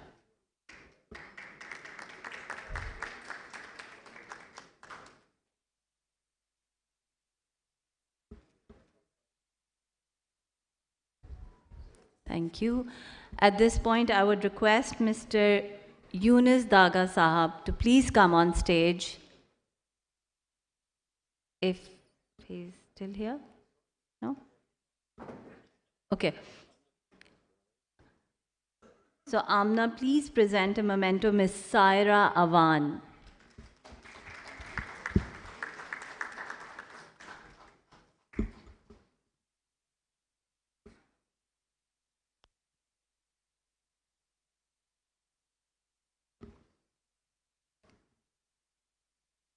Thank you. At this point, I would request Mr. Yunus Daga Sahab to please come on stage. If he's still here? No? Okay. So Amna, please present a memento, Ms. Saira Awan.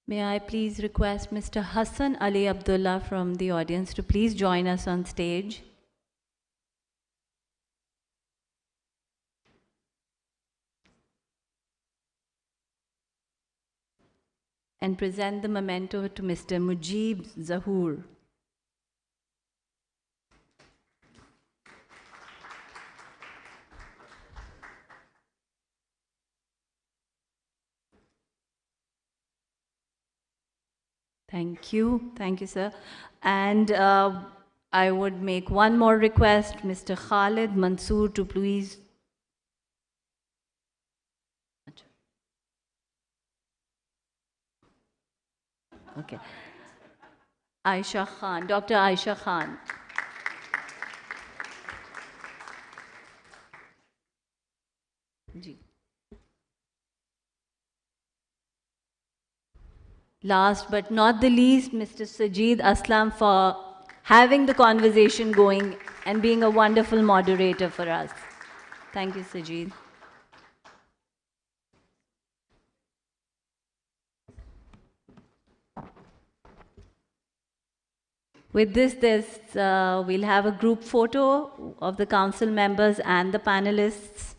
May I please request Mr. Hassan Ali Abdullah from the audience to please join us on stage. And present the memento to Mr. Mujib Zahoor. Thank you, sir. And I would make one more request, Mr. Khalid Mansoor to please. Okay. Aisha Khan, Dr. Aisha Khan. Last but not the least, Mr. Sajid Aslam for having the conversation going and being a wonderful moderator for us. Thank you, Sajid. With this, we'll have a group photo of the council members and the panelists.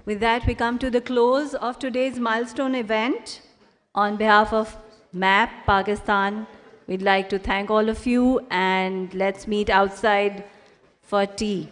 With that, we come to the close of today's milestone event. On behalf of MAP Pakistan, we'd like to thank all of you, and let's meet outside for tea.